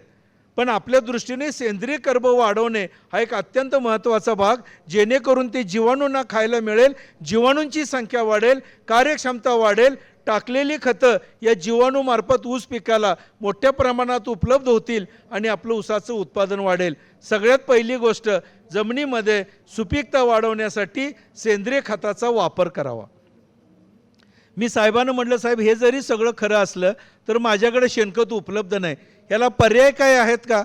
पण आपल्या दृष्टीने सेंद्रिय कर्ब वाढवणे हा एक अत्यंत महत्त्वाचा भाग, जेणेकरून ते जीवाणूंना खायला मिळेल, जीवाणूंची संख्या वाढेल, कार्यक्षमता वाढेल. टाकलेली खतं या जीवाणूमार्फत ऊस पिकाला मोठ्या प्रमाणात उपलब्ध होतील आणि आपलं ऊसाचं उत्पादन वाढेल. सगळ्यात पहिली गोष्ट, जमिनीमध्ये सुपीकता वाढवण्यासाठी सेंद्रिय खताचा वापर करावा. मी साहेबांना म्हटलं, साहेब हे जरी सगळं खरं असलं तर माझ्याकडे शेणखत उपलब्ध नाही, याला पर्याय काय आहेत का?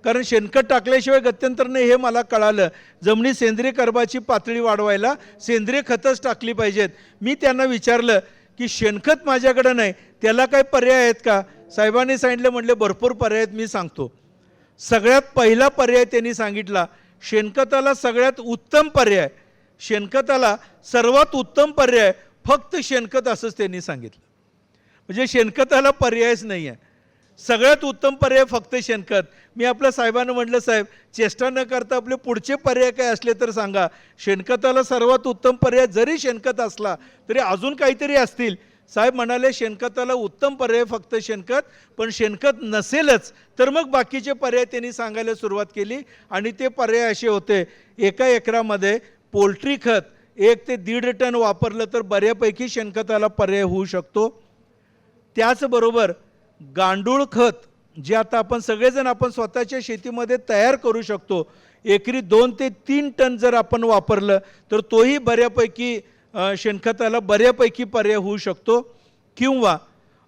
कारण शेणखत टाकल्याशिवाय गत्यंतर नाही हे मला कळालं. जमिनी सेंद्रिय कर्बाची पातळी वाढवायला सेंद्रिय खतच टाकली पाहिजेत. मी त्यांना विचारलं की शेणखत माझ्याकडे नाही, त्याला काय पर्याय आहेत का? साहेबांनी सांगितलं, म्हटले भरपूर पर्याय आहेत, मी सांगतो. सगळ्यात पहिला पर्याय त्यांनी सांगितला, शेणखताला सगळ्यात उत्तम पर्याय, शेणखताला सर्वात उत्तम पर्याय फक्त शेणखत, असंच त्यांनी सांगितलं. म्हणजे शेणखताला पर्यायच नाही आहे, सगळ्यात उत्तम पर्याय फक्त शेणखत. मी आपल्या साहेबांना म्हटलं, साहेब चेष्टा न करता आपले पुढचे पर्याय काय असले तर सांगा. शेणखताला सर्वात उत्तम पर्याय जरी शेणखत असला तरी अजून काहीतरी असतील. साहेब म्हणाले, शेणखताला उत्तम पर्याय फक्त शेणखत, पण शेणखत नसेलच तर मग बाकीचे पर्याय त्यांनी सांगायला सुरुवात केली. आणि ते पर्याय असे होते, एका एकरामध्ये पोल्ट्री खत 1 ते 1.5 टन वापरलं तर बऱ्यापैकी शेणखताला पर्याय होऊ शकतो. त्याचबरोबर गांडूळ खत, जे आता आपण सगळेजण आपण स्वतःच्या शेतीमध्ये तयार करू शकतो, एकरी 2 ते 3 टन जर आपण वापरलं तर तोही बऱ्यापैकी शेणखताला बऱ्यापैकी पर्याय होऊ शकतो. किंवा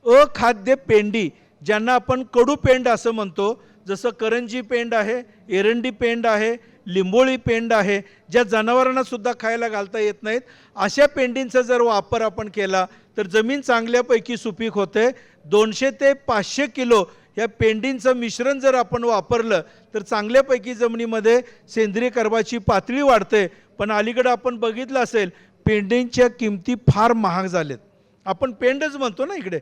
अखाद्य पेंडी, ज्यांना आपण कडू पेंड असं म्हणतो, जसं करंजी पेंड आहे, एरंडी पेंड आहे, लिंबोळी पेंड आहे, ज्या जनावरांना सुद्धा खायला घालता येत नाहीत, अशा पेंडींचा जर वापर आपण केला तर जमीन चांगल्यापैकी सुपीक होते. 200 ते 500 किलो या पेंडींचं मिश्रण जर आपण वापरलं तर चांगल्यापैकी जमिनीमध्ये सेंद्रिय कर्बाची पातळी वाढते. पण अलीकडं आपण बघितलं असेल, पेंडींच्या किमती फार महाग झालेत. आपण पेंडच म्हणतो ना इकडे,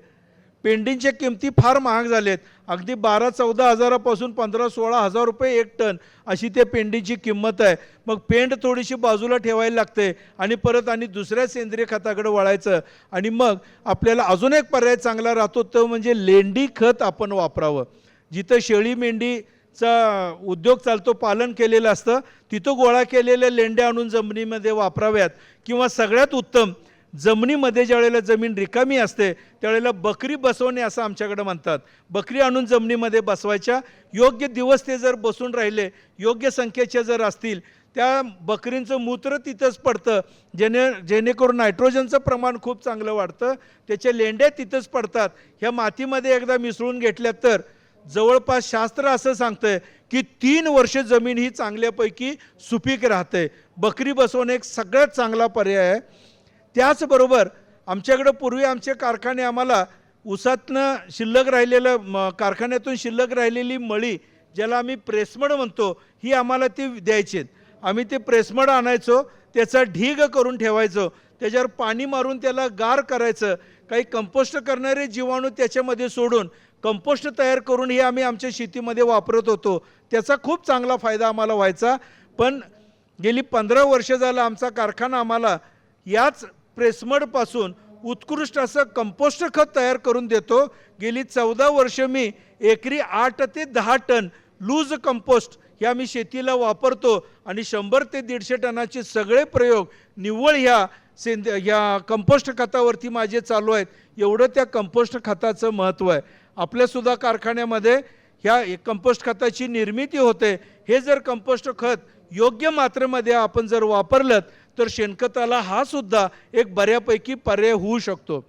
पेंडींच्या किमती फार महाग झालेत. अगदी 12-14 हजारापासून 15-16 हजार रुपये 1 टन अशी ते पेंडीची किंमत आहे. मग पेंड थोडीशी बाजूला ठेवायला लागते आणि परत आणि दुसऱ्या सेंद्रिय खताकडे वळायचं. आणि मग आपल्याला अजून एक पर्याय चांगला राहतो, तो म्हणजे लेंडी खत आपण वापरावं. जिथं शेळी मेंढीचा उद्योग चालतो, पालन केलेलं असतं, तिथं गोळा केलेल्या लेंड्या आणून जमिनीमध्ये वापराव्यात. किंवा सगळ्यात उत्तम, जमिनीमध्ये ज्यावेळेला जमीन रिकामी असते त्यावेळेला बकरी बसवणे असं आमच्याकडे म्हणतात. बकरी आणून जमिनीमध्ये बसवायच्या. योग्य दिवस ते जर बसून राहिले, योग्य संख्येच्या जर असतील, त्या बकरींचं मूत्र तिथंच पडतं, जेणेकरून नायट्रोजनचं प्रमाण खूप चांगलं वाढतं. त्याच्या लेंड्या तिथंच पडतात. ह्या मातीमध्ये एकदा मिसळून घेतल्या तर जवळपास शास्त्र असं सांगतंय की 3 वर्ष जमीन ही चांगल्यापैकी सुपीक राहते. बकरी बसवणे एक सगळ्यात चांगला पर्याय आहे. त्याचबरोबर आमच्याकडं पूर्वी आमचे कारखाने आम्हाला ऊसातनं शिल्लक राहिलेलं, कारखान्यातून शिल्लक राहिलेली मळी, ज्याला आम्ही प्रेसमड म्हणतो, ही आम्हाला ती द्यायची. आम्ही ते प्रेसमड आणायचो, त्याचा ढीग करून ठेवायचो, त्याच्यावर पाणी मारून त्याला गार करायचं, काही कंपोस्ट करणारे जीवाणू त्याच्यामध्ये सोडून कंपोस्ट तयार करून ही आम्ही आमच्या शेतीमध्ये वापरत होतो. त्याचा खूप चांगला फायदा आम्हाला व्हायचा. पण गेली 15 वर्ष झालं आमचा कारखाना आम्हाला याच प्रेसमडपासून उत्कृष्ट असं कंपोस्ट खत तयार करून देतो. गेली 14 वर्ष मी एकरी 8 ते 10 टन लूज कंपोस्ट हे आम्ही शेतीला वापरतो. आणि 100 ते 150 टनाचे सगळे प्रयोग निव्वळ ह्या कंपोस्ट खतावरती माझे चालू आहेत. एवढं त्या कंपोस्ट खताचं महत्त्व आहे. आपल्यासुद्धा कारखान्यामध्ये ह्या कंपोस्ट खताची निर्मिती होते. हे जर कंपोस्ट खत योग्य मात्रेमध्ये आपण जर वापरलं तर शेणखताला हा सुद्धा एक बऱ्यापैकी पर्याय होऊ शकतो.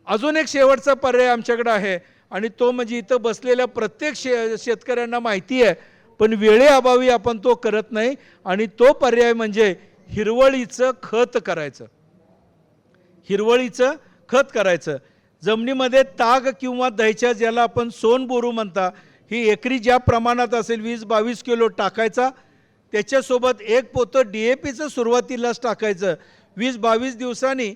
अजून एक शेवटचा पर्याय आमच्याकडे आहे आणि तो म्हणजे इथं बसलेल्या प्रत्येक शेतकऱ्यांना माहिती आहे, पण वेळेअभावी आपण तो करत नाही आणि तो पर्याय म्हणजे हिरवळीचं खत करायचं. हिरवळीचं खत करायचं. जमिनीमध्ये ताग किंवा दहीच्या ज्याला आपण सोनबोरू म्हणता, ही एकरी ज्या प्रमाणात असेल 20-22 किलो टाकायचा. त्याच्यासोबत एक पोतं DAPचं सुरुवातीलाच टाकायचं. 20-22 दिवसांनी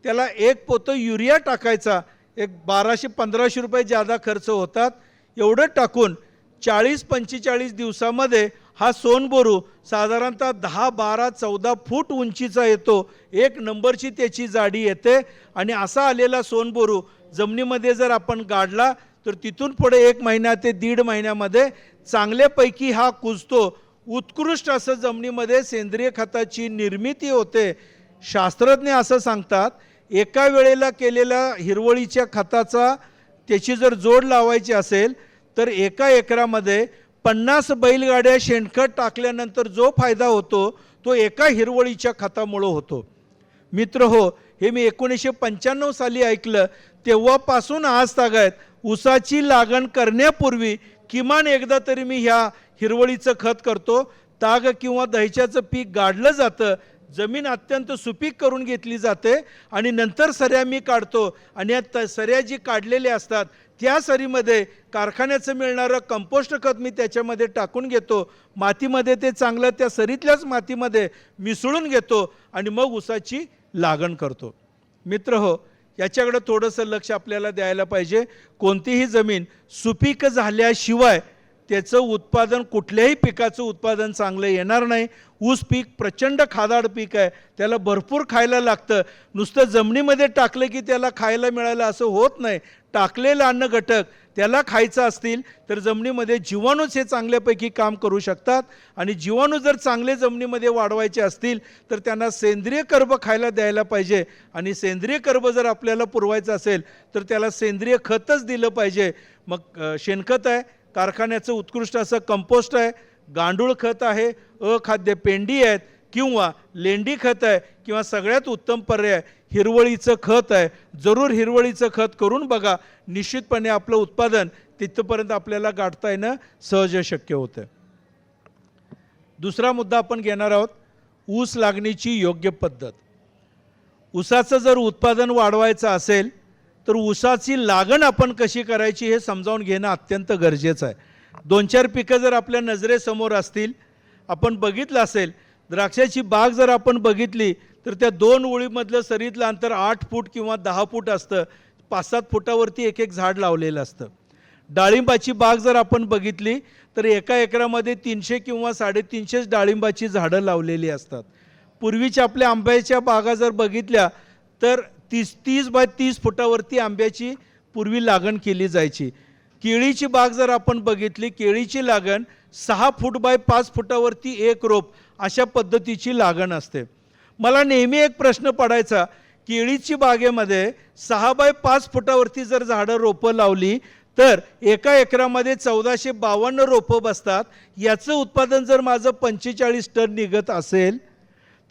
त्याला एक पोतं युरिया टाकायचा. एक 1200-1500 रुपये जादा खर्च होतात. एवढं टाकून 40-45 दिवसामध्ये हा सोनबोरू साधारणतः 10-12-14 फूट उंचीचा येतो. एक नंबरची त्याची जाडी येते आणि असा आलेला सोनबोरू जमिनीमध्ये जर आपण गाडला तर तिथून पुढे 1 महिना ते 1.5 महिन्यामध्ये चांगल्यापैकी हा कुजतो. उत्कृष्ट असं जमिनीमध्ये सेंद्रिय खताची निर्मिती होते. शास्त्रज्ञ असं सांगतात, एका वेळेला केलेल्या हिरवळीच्या खताचा त्याची जर जोड लावायची असेल तर एका एकरामध्ये 50 बैलगाड्या शेणखत टाकल्यानंतर जो फायदा होतो तो एका हिरवळीच्या खतामुळे होतो. मित्र हो, हे मी 1995 साली ऐकलं. तेव्हापासून आज तागायत ऊसाची लागण करण्यापूर्वी किमान एकदा तरी मी ह्या हिरवळीचं खत करतो. ताग किंवा दहीच्याचं पीक गाडलं जातं, जमीन अत्यंत सुपीक करून घेतली जाते आणि नंतर सऱ्या मी काढतो आणि या सऱ्या जी काढलेल्या असतात त्या सरीमध्ये कारखान्याचं मिळणारं कंपोस्ट खत मी त्याच्यामध्ये टाकून घेतो. मातीमध्ये ते चांगलं त्या सरीतल्याच मातीमध्ये मिसळून घेतो आणि मग ऊसाची लागण करतो. मित्र हो, याच्याकडे थोडंसं लक्ष आपल्याला द्यायला पाहिजे. कोणतीही जमीन सुपीक झाल्याशिवाय त्याचं उत्पादन, कुठल्याही पिकाचं उत्पादन चांगलं येणार नाही. ऊस पीक प्रचंड खादाड पीक आहे, त्याला भरपूर खायला लागतं. नुसतं जमिनीमध्ये टाकलं की त्याला खायला मिळालं असं होत नाही. टाकलेलं अन्न घटक त्याला खायचं असतील तर जमिनीमध्ये जीवाणूच हे चांगल्यापैकी काम करू शकतात आणि जीवाणू जर चांगले जमिनीमध्ये वाढवायचे असतील तर त्यांना सेंद्रिय कर्ब खायला द्यायला पाहिजे आणि सेंद्रिय कर्ब जर आपल्याला पुरवायचं असेल तर त्याला सेंद्रिय खतच दिलं पाहिजे. मग शेणखत आहे, कारखान्याचं उत्कृष्ट असं कंपोस्ट आहे, गांडूळ खत आहे, अखाद्य पेंडी आहेत किंवा लेंडी खत आहे किंवा सगळ्यात उत्तम पर्याय हिरवळीचं खत आहे. जरूर हिरवळीचं खत करून बघा, निश्चितपणे आपलं उत्पादन तिथपर्यंत आपल्याला गाठता येणं सहज शक्य होतं. दुसरा मुद्दा आपण घेणार आहोत, ऊस लागणीची योग्य पद्धत. ऊसाचं जर उत्पादन वाढवायचं असेल तर ऊसाची लागण आपण कशी करायची हे समजावून घेणं अत्यंत गरजेचं आहे. 2-4 पिकं जर आपल्या नजरेसमोर असतील, आपण बघितलं असेल, द्राक्षाची बाग जर आपण बघितली तर त्या 2 ओळीमधलं सरीतलं अंतर 8 फूट किंवा 10 फूट असतं. 5-7 फुटावरती एक झाड लावलेलं असतं. डाळिंबाची बाग जर आपण बघितली तर एका एकरामध्ये 300 किंवा 350 डाळिंबाची झाडं लावलेली असतात. पूर्वीच्या आपल्या आंब्याच्या बागा जर बघितल्या तर 30 बाय 30 फुटावरती आंब्याची पूर्वी लागण केली जायची. केळीची बाग जर आपण बघितली, केळीची लागण 6 फूट बाय 5 फुटावरती एक रोप अशा पद्धतीची लागण असते. मला नेहमी एक प्रश्न पडायचा, केळीची बागेमध्ये 6 बाय 5 फुटावरती जर झाडं रोपं लावली तर एका एकरामध्ये 1452 रोपं बसतात. याचं उत्पादन जर माझं 45 टन निघत असेल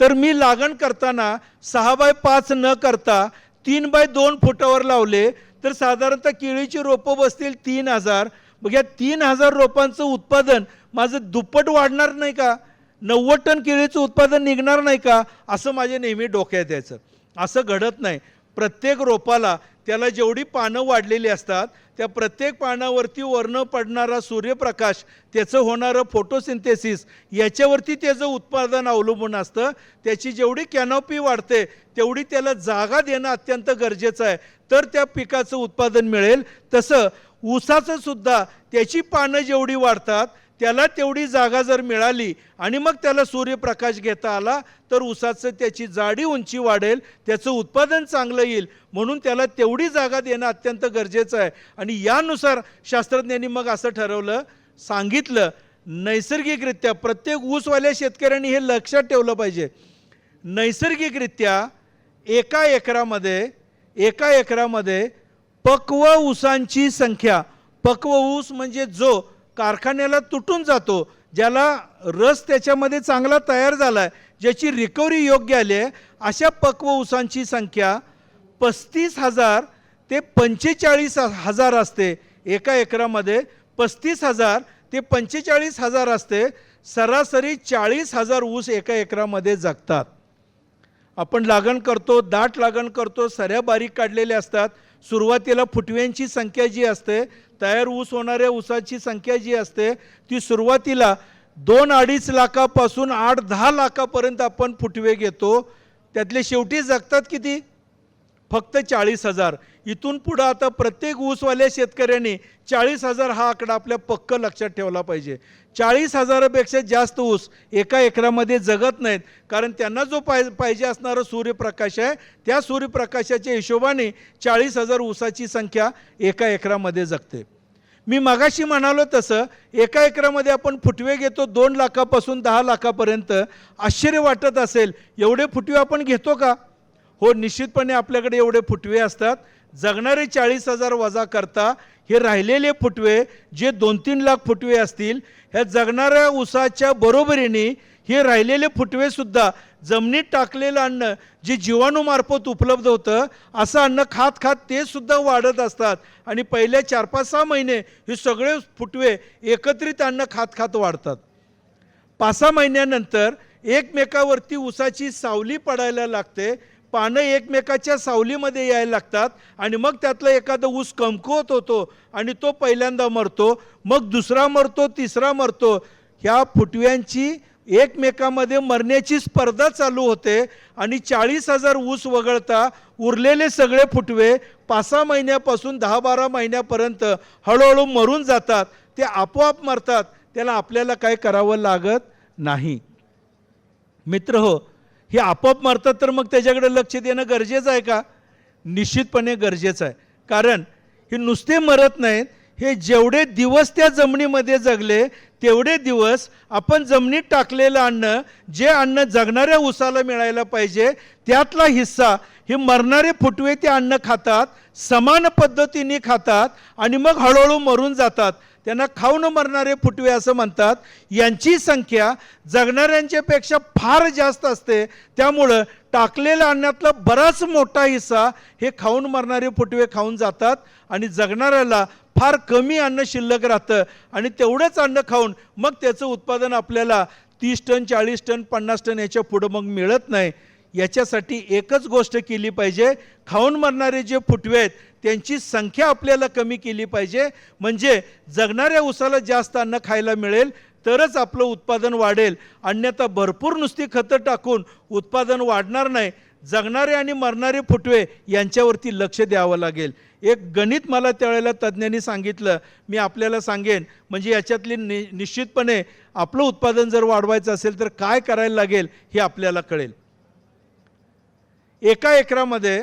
तर मी लागण करताना 6 बाय 5 न करता 3 बाय 2 फुटावर लावले तर साधारणतः केळीची रोपं बसतील 3000. मग या 3000 रोपांचं उत्पादन माझं दुप्पट वाढणार नाही का? 90 टन केळीचं उत्पादन निघणार नाही का? असं माझ्या नेहमी डोक्यात यायचं. असं घडत नाही. प्रत्येक रोपाला त्याला जेवढी पानं वाढलेली असतात त्या प्रत्येक पानावरती वरनं पडणारा सूर्यप्रकाश, त्याचं होणारं फोटोसिंथेसिस याच्यावरती त्याचं उत्पादन अवलंबून असतं. त्याची जेवढी कॅनॉपी वाढते तेवढी त्याला जागा देणं अत्यंत गरजेचं आहे, तर त्या पिकाचं उत्पादन मिळेल. तसं ऊसाचं सुद्धा त्याची पानं जेवढी वाढतात त्याला तेवढी जागा जर मिळाली आणि मग त्याला सूर्यप्रकाश घेता आला तर ऊसाचं त्याची जाडी उंची वाढेल, त्याचं उत्पादन चांगलं येईल. म्हणून त्याला तेवढी जागा देणं अत्यंत गरजेचं आहे. आणि यानुसार शास्त्रज्ञांनी मग असं ठरवलं, सांगितलं, नैसर्गिकरित्या प्रत्येक ऊसवाल्या शेतकऱ्यांनी हे लक्षात ठेवलं पाहिजे, नैसर्गिकरित्या एका एकरामध्ये पक्व ऊसांची संख्या, पक्व ऊस म्हणजे जो कारखान्याला तुटून जातो, ज्याला रस त्याच्यामध्ये चांगला तयार झाला आहे, ज्याची रिकव्हरी योग्य आली आहे, अशा पक्व ऊसांची संख्या 35,000 ते 45,000 असते. एका एकरामध्ये 35,000 ते 45,000 असते. सरासरी 40,000 ऊस एका एकरामध्ये जगतात. आपण लागण करतो, दाट लागण करतो, सऱ्या बारीक काढलेल्या असतात. सुरुवातीला फुटव्यांची संख्या जी असते, तयार ऊस होणाऱ्या ऊसाची संख्या जी असते, ती सुरुवातीला 2-2.5 लाखापासून 8-10 लाखापर्यंत आपण फुटवे घेतो. त्यातले शेवटी जगतात किती? फक्त 40,000. इथून पुढं आता प्रत्येक ऊसवाल्या शेतकऱ्यांनी 40,000 हा आकडा आपल्या पक्क लक्षात ठेवला पाहिजे. 40,000पेक्षा जास्त ऊस एका एकरामध्ये जगत नाहीत, कारण त्यांना जो पाहिजे असणारा सूर्यप्रकाश आहे, त्या सूर्यप्रकाशाच्या हिशोबाने 40,000 ऊसाची संख्या एका एकरामध्ये जगते. मी मगाशी म्हणालो तसं एका एकरामध्ये आपण फुटवे घेतो 2 लाखापासून 10 लाखापर्यंत. आश्चर्य वाटत असेल, एवढे फुटवे आपण घेतो का? हो, निश्चितपणे आपल्याकडे एवढे फुटवे असतात. जगणारे 40,000 वजा करता हे राहिलेले फुटवे जे 2-3 लाख फुटवे असतील, ह्या जगणाऱ्या ऊसाच्या बरोबरीने हे राहिलेले फुटवेसुद्धा जमिनीत टाकलेलं अन्न जे जीवाणूमार्फत उपलब्ध होतं, असं अन्न खात खात ते सुद्धा वाढत असतात. आणि पहिल्या 4-5-6 महिने हे सगळे फुटवे एकत्रित अन्न खात खात वाढतात. 5-6 महिन्यानंतर एकमेकावरती ऊसाची सावली पडायला लागते, पानं एकमेकाच्या सावलीमध्ये यायला लागतात आणि मग त्यातला एखादा ऊस कमकुवत होतो आणि तो पहिल्यांदा मरतो, मग दुसरा मरतो, तिसरा मरतो. ह्या फुटव्यांची एकमेकामध्ये मरण्याची स्पर्धा चालू होते आणि 40,000 ऊस वगळता उरलेले सगळे फुटवे 5-6 महिन्यापासून 10-12 महिन्यापर्यंत हळूहळू मरून जातात. ते आपोआप मरतात, त्याला आपल्याला काय करावं लागत नाही. मित्र हो, हे आपोआप मरतात तर मग त्याच्याकडे लक्ष देणं गरजेचं आहे का? निश्चितपणे गरजेचं आहे. कारण हे नुसते मरत नाहीत, हे जेवढे दिवस त्या जमिनीमध्ये जगले तेवढे दिवस आपण जमिनीत टाकलेलं अन्न, जे अन्न जगणाऱ्या ऊसाला मिळायला पाहिजे, त्यातला हिस्सा हे मरणारे फुटवे ते अन्न खातात, समान पद्धतीने खातात आणि मग हळूहळू मरून जातात. त्यांना खाऊन मरणारे फुटवे असं म्हणतात. यांची संख्या जगणाऱ्यांच्यापेक्षा फार जास्त असते. त्यामुळं टाकलेल्या अन्नातला बराच मोठा हिस्सा हे खाऊन मरणारे फुटवे खाऊन जातात आणि जगणाऱ्याला फार कमी अन्न शिल्लक राहतं आणि तेवढंच अन्न खाऊन मग त्याचं उत्पादन आपल्याला 30 टन, 40 टन, 50 टन याच्या पुढं मग मिळत नाही. याच्यासाठी एकच गोष्ट केली पाहिजे, खाऊन मरणारे जे फुटवे आहेत त्यांची संख्या आपल्याला कमी केली पाहिजे. म्हणजे जगणाऱ्या ऊसाला जास्त अन्न खायला मिळेल तरच आपलं उत्पादन वाढेल. अन्यथा भरपूर नुसती खतं टाकून उत्पादन वाढणार नाही. जगणारे आणि मरणारे फुटवे यांच्यावरती लक्ष द्यावं लागेल. एक गणित मला त्यावेळेला तज्ज्ञांनी सांगितलं, मी आपल्याला सांगेन. म्हणजे याच्यातली निश्चितपणे आपलं उत्पादन जर वाढवायचं असेल तर काय करायला लागेल हे आपल्याला कळेल. एका एकरामध्ये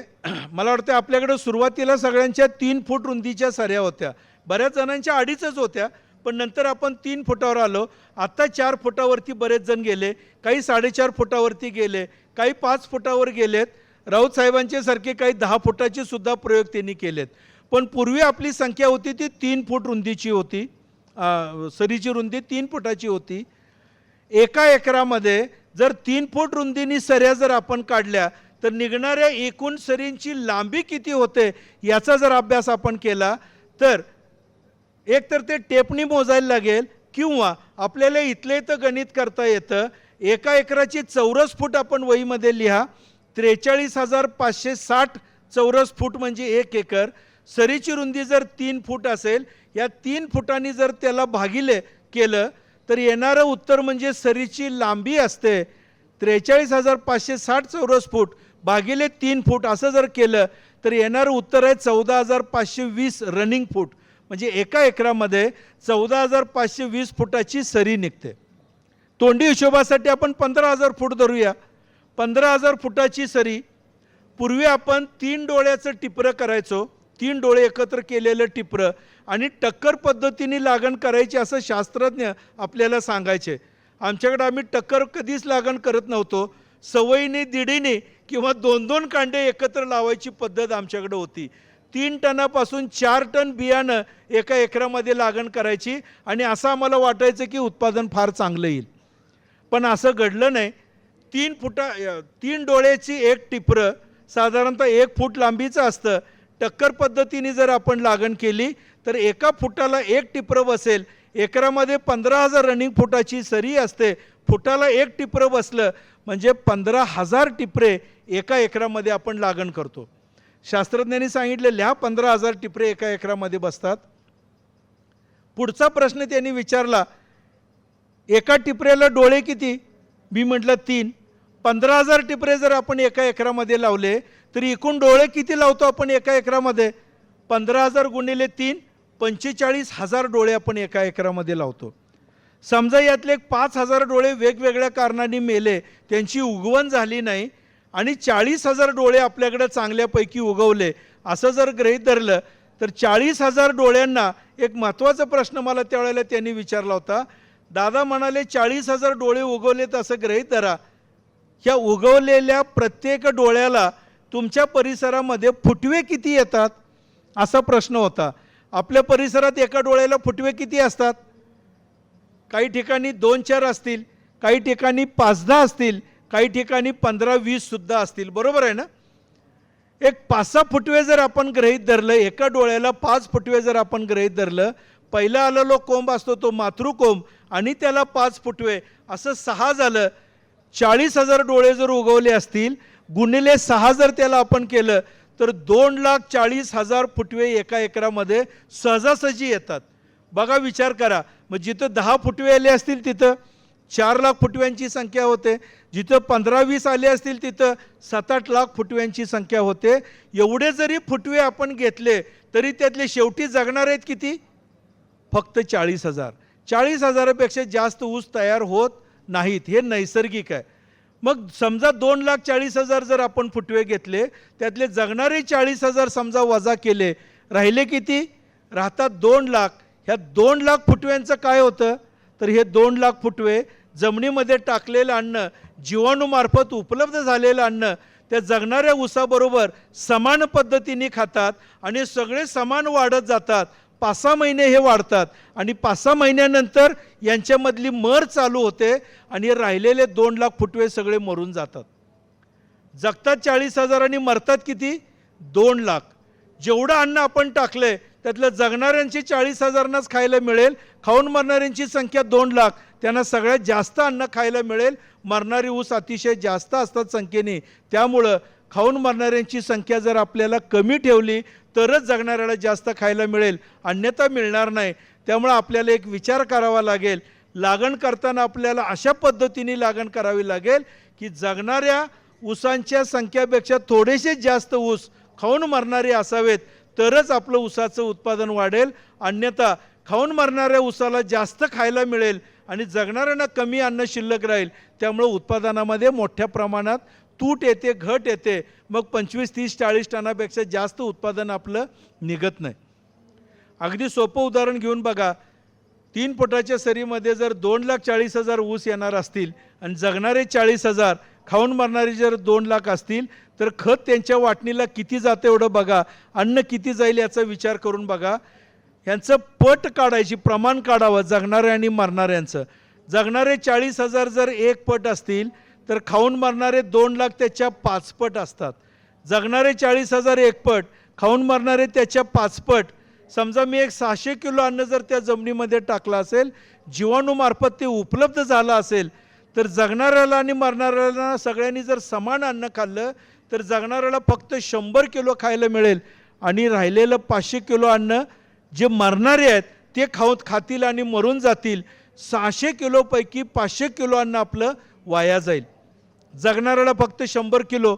मला वाटतं आपल्याकडे सुरुवातीला सगळ्यांच्या 3 फूट रुंदीच्या सऱ्या होत्या, बऱ्याच जणांच्या 2.5च होत्या, पण नंतर आपण 3 फुटावर आलो. आता 4 फुटावरती बरेच जण गेले, काही 4.5 फुटावरती गेले, काही 5 फुटावर गेलेत. राऊत साहेबांचे सारखे काही 10 फुटाचे सुद्धा प्रयोग त्यांनी केलेत. पण पूर्वी आपली संख्या होती ती 3 फूट रुंदीची होती. सरीची रुंदी 3 फुटाची होती. एका एकरामध्ये जर 3 फूट रुंदीनी सऱ्या जर आपण काढल्या तर निघणाऱ्या एकूण सरींची लांबी किती होते याचा जर अभ्यास आपण केला तर एकतर ते टेपनी मोजायला लागेल किंवा आपल्याला इथले इथं गणित करता येतं. एका एकराची चौरस फूट आपण वहीमध्ये लिहा. 43,560 चौरस फूट म्हणजे 1 एकर. सरीची रुंदी जर 3 फूट असेल, या 3 फुटांनी जर त्याला भागिले केलं तर येणारं उत्तर म्हणजे सरीची लांबी असते 43,560 चौरस फूट भागिले 3 फूट. असं जर केलं तर येणारं उत्तर आहे 14,520 रनिंग फूट. म्हणजे एका एकरामध्ये 14,520 फुटाची सरी निघते. तोंडी हिशोबासाठी आपण 15,000 फूट धरूया. 15,000 फुटाची सरी. पूर्वी आपण 3 डोळ्याचं टिपरं करायचो, 3 डोळे एकत्र केलेलं टिपरं, आणि टक्कर पद्धतीने लागण करायची असं शास्त्रज्ञ आपल्याला सांगायचे. आमच्याकडे आम्ही टक्कर कधीच लागण करत नव्हतो. सवयीने, दीडीने किंवा 2-2 कांडे एकत्र लावायची पद्धत आमच्याकडे होती. 3 टनापासून 4 टन बियाणं एका एकरामध्ये लागण करायची आणि असं आम्हाला वाटायचं की उत्पादन फार चांगलं येईल. पण असं घडलं नाही. 3 डोळ्याची एक टिपरं साधारणतः 1 फूट लांबीचं असतं. टक्कर पद्धतीने जर आपण लागण केली तर एका फुटाला 1 टिपरं बसेल. एकरामध्ये 15,000 रनिंग फुटाची सरी असते, फुटाला एक टिपरं बसलं म्हणजे 15,000 टिपरे एका एकरामध्ये आपण लागण करतो. शास्त्रज्ञांनी सांगितलेल्या ह्या 15,000 टिपरे एका एकरामध्ये बसतात. पुढचा प्रश्न त्यांनी विचारला, एका टिपऱ्याला डोळे किती? मी म्हटलं 3. 15,000 टिपरे जर आपण एका एकरामध्ये लावले तर एकूण डोळे किती लावतो आपण एका एकरामध्ये? 15,000 गुणिले 3 45,000 डोळे आपण एका एकरामध्ये लावतो. समजा यातले 5,000 डोळे वेगवेगळ्या कारणाने मेले, त्यांची उगवण झाली नाही आणि 40,000 डोळे आपल्याकडे चांगल्यापैकी उगवले, असं जर गृहीत धरलं तर 40,000 डोळ्यांना एक महत्त्वाचा प्रश्न मला त्यावेळेला त्यांनी विचारला होता. दादा म्हणाले 40,000 डोळे उगवलेत असं गृहीत धरा, ह्या उगवलेल्या प्रत्येक डोळ्याला तुमच्या परिसरामध्ये फुटवे किती येतात असा प्रश्न होता. आपल्या परिसरात एका डोळ्याला फुटवे किती असतात? काही ठिकाणी 2-4 असतील, काही ठिकाणी 5-10 असतील, काही ठिकाणी 15-20 सुद्धा असतील, बरोबर आहे ना? एक 5-6 फुटवे जर आपण गृहीत धरलं, एका डोळ्याला 5 फुटवे जर आपण गृहीत धरलं, पहिला आलेलो कोंब असतो तो मातृकोंब आणि त्याला 5 फुटवे, असं 6 झालं. 40,000 डोळे जर उगवले असतील, गुणिले 6 जर त्याला आपण केलं तर 2,40,000 फुटवे एका एकरामध्ये सहजासहजी येतात. बघा विचार करा, मग जिथं 10 फुटवे आले असतील तिथं 4,00,000 फुटव्यांची संख्या होते, जिथं 15-20 आले असतील तिथं 7-8 लाख फुटव्यांची संख्या होते. एवढे जरी फुटवे आपण घेतले तरी त्यातले शेवटी जगणार आहेत किती? फक्त 40,000. 40,000पेक्षा जास्त ऊस तयार होत नाहीत, हे नैसर्गिक आहे. मग समजा 2,40,000 जर आपण फुटवे घेतले, त्यातले जगणारे 40,000 समजा वजा केले, राहिले किती? राहतात 2,00,000. ह्या 2,00,000 फुटव्यांचं काय होतं? तर हे 2,00,000 फुटवे जमिनीमध्ये टाकलेलं अन्न, जीवाणूमार्फत उपलब्ध झालेलं अन्न त्या जगणाऱ्या ऊसाबरोबर समान पद्धतीने खातात आणि सगळे समान वाढत जातात. 5-6 महिने हे वाढतात आणि 5-6 महिन्यानंतर यांच्यामधली मर चालू होते आणि राहिलेले 2,00,000 फुटवे सगळे मरून जातात. जगतात 40,000 आणि मरतात किती? 2,00,000. जेवढं अन्न आपण टाकलंय त्यातलं जगणाऱ्यांची 40,000नाच खायला मिळेल, खाऊन मरणाऱ्यांची संख्या 2,00,000, त्यांना सगळ्यात जास्त अन्न खायला मिळेल. मरणारी ऊस अतिशय जास्त असतात संख्येने, त्यामुळं खाऊन मरणाऱ्यांची संख्या जर आपल्याला कमी ठेवली तरच जगणाऱ्याला जास्त खायला मिळेल, अन्यथा मिळणार नाही. त्यामुळे आपल्याला एक विचार करावा लागेल, लागण करताना आपल्याला अशा पद्धतीने लागण करावी लागेल की जगणाऱ्या ऊसांच्या संख्येपेक्षा थोडेसे जास्त ऊस खाऊन मरणारे असावेत, तरच आपलं ऊसाचं उत्पादन वाढेल. अन्यथा खाऊन मरणाऱ्या ऊसाला जास्त खायला मिळेल आणि जगणाऱ्यांना कमी अन्न शिल्लक राहील, त्यामुळे उत्पादनामध्ये मोठ्या प्रमाणात तूट येते, घट येते. मग 25, 30, 40 टनापेक्षा जास्त उत्पादन आपलं निघत नाही. अगदी सोपं उदाहरण घेऊन बघा, 3 फुटाच्या सरीमध्ये जर 2,40,000 ऊस येणार असतील आणि जगणारे 40,000, खाऊन मरणारे जर 2,00,000 असतील तर खत त्यांच्या वाटणीला किती जातं एवढं बघा, अन्न किती जाईल याचा विचार करून बघा. यांचं पट काढायची, प्रमाण काढावं जगणाऱ्या आणि मरणाऱ्यांचं. जगणारे 40,000 जर 1 पट असतील तर खाऊन मरणारे 2,00,000 त्याच्या 5 पट असतात. जगणारे 40,000 1 पट, खाऊन मरणारे त्याच्या 5 पट. समजा मी एक 600 किलो अन्न जर त्या जमिनीमध्ये टाकलं असेल, जीवाणूमार्फत ते उपलब्ध झालं असेल, तर जगणाऱ्याला आणि मरणाऱ्याला सगळ्यांनी जर समान अन्न खाल्लं तर जगणाऱ्याला फक्त 100 किलो खायला मिळेल आणि राहिलेलं 500 किलो अन्न जे मरणारे आहेत ते खातील आणि मरून जातील. 600 किलोपैकी 500 किलो अन्न आपलं वाया जाईल. जगणाऱ्याला फक्त 100 किलो,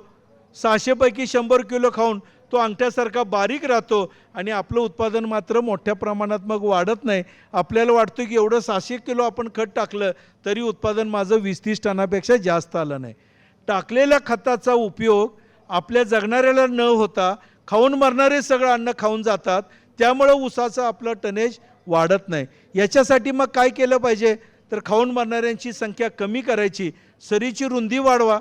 600 पैकी 100 किलो खाऊन तो अंगठ्यासारखा बारीक राहतो आणि आपलं उत्पादन मात्र मोठ्या प्रमाणात मग वाढत नाही. आपल्याला वाटतं की एवढं 600 किलो आपण खत टाकलं तरी उत्पादन माझं 20-30 टनापेक्षा जास्त आलं नाही. टाकलेल्या खताचा उपयोग आपल्या जगणाऱ्याला न होता खाऊन मरणारे सगळं अन्न खाऊन जातात, त्यामुळं ऊसाचं आपलं टनेज वाढत नाही. याच्यासाठी मग काय केलं पाहिजे तर खाऊन मरणाऱ्यांची संख्या कमी करायची, सरीची रुंदी वाढवा,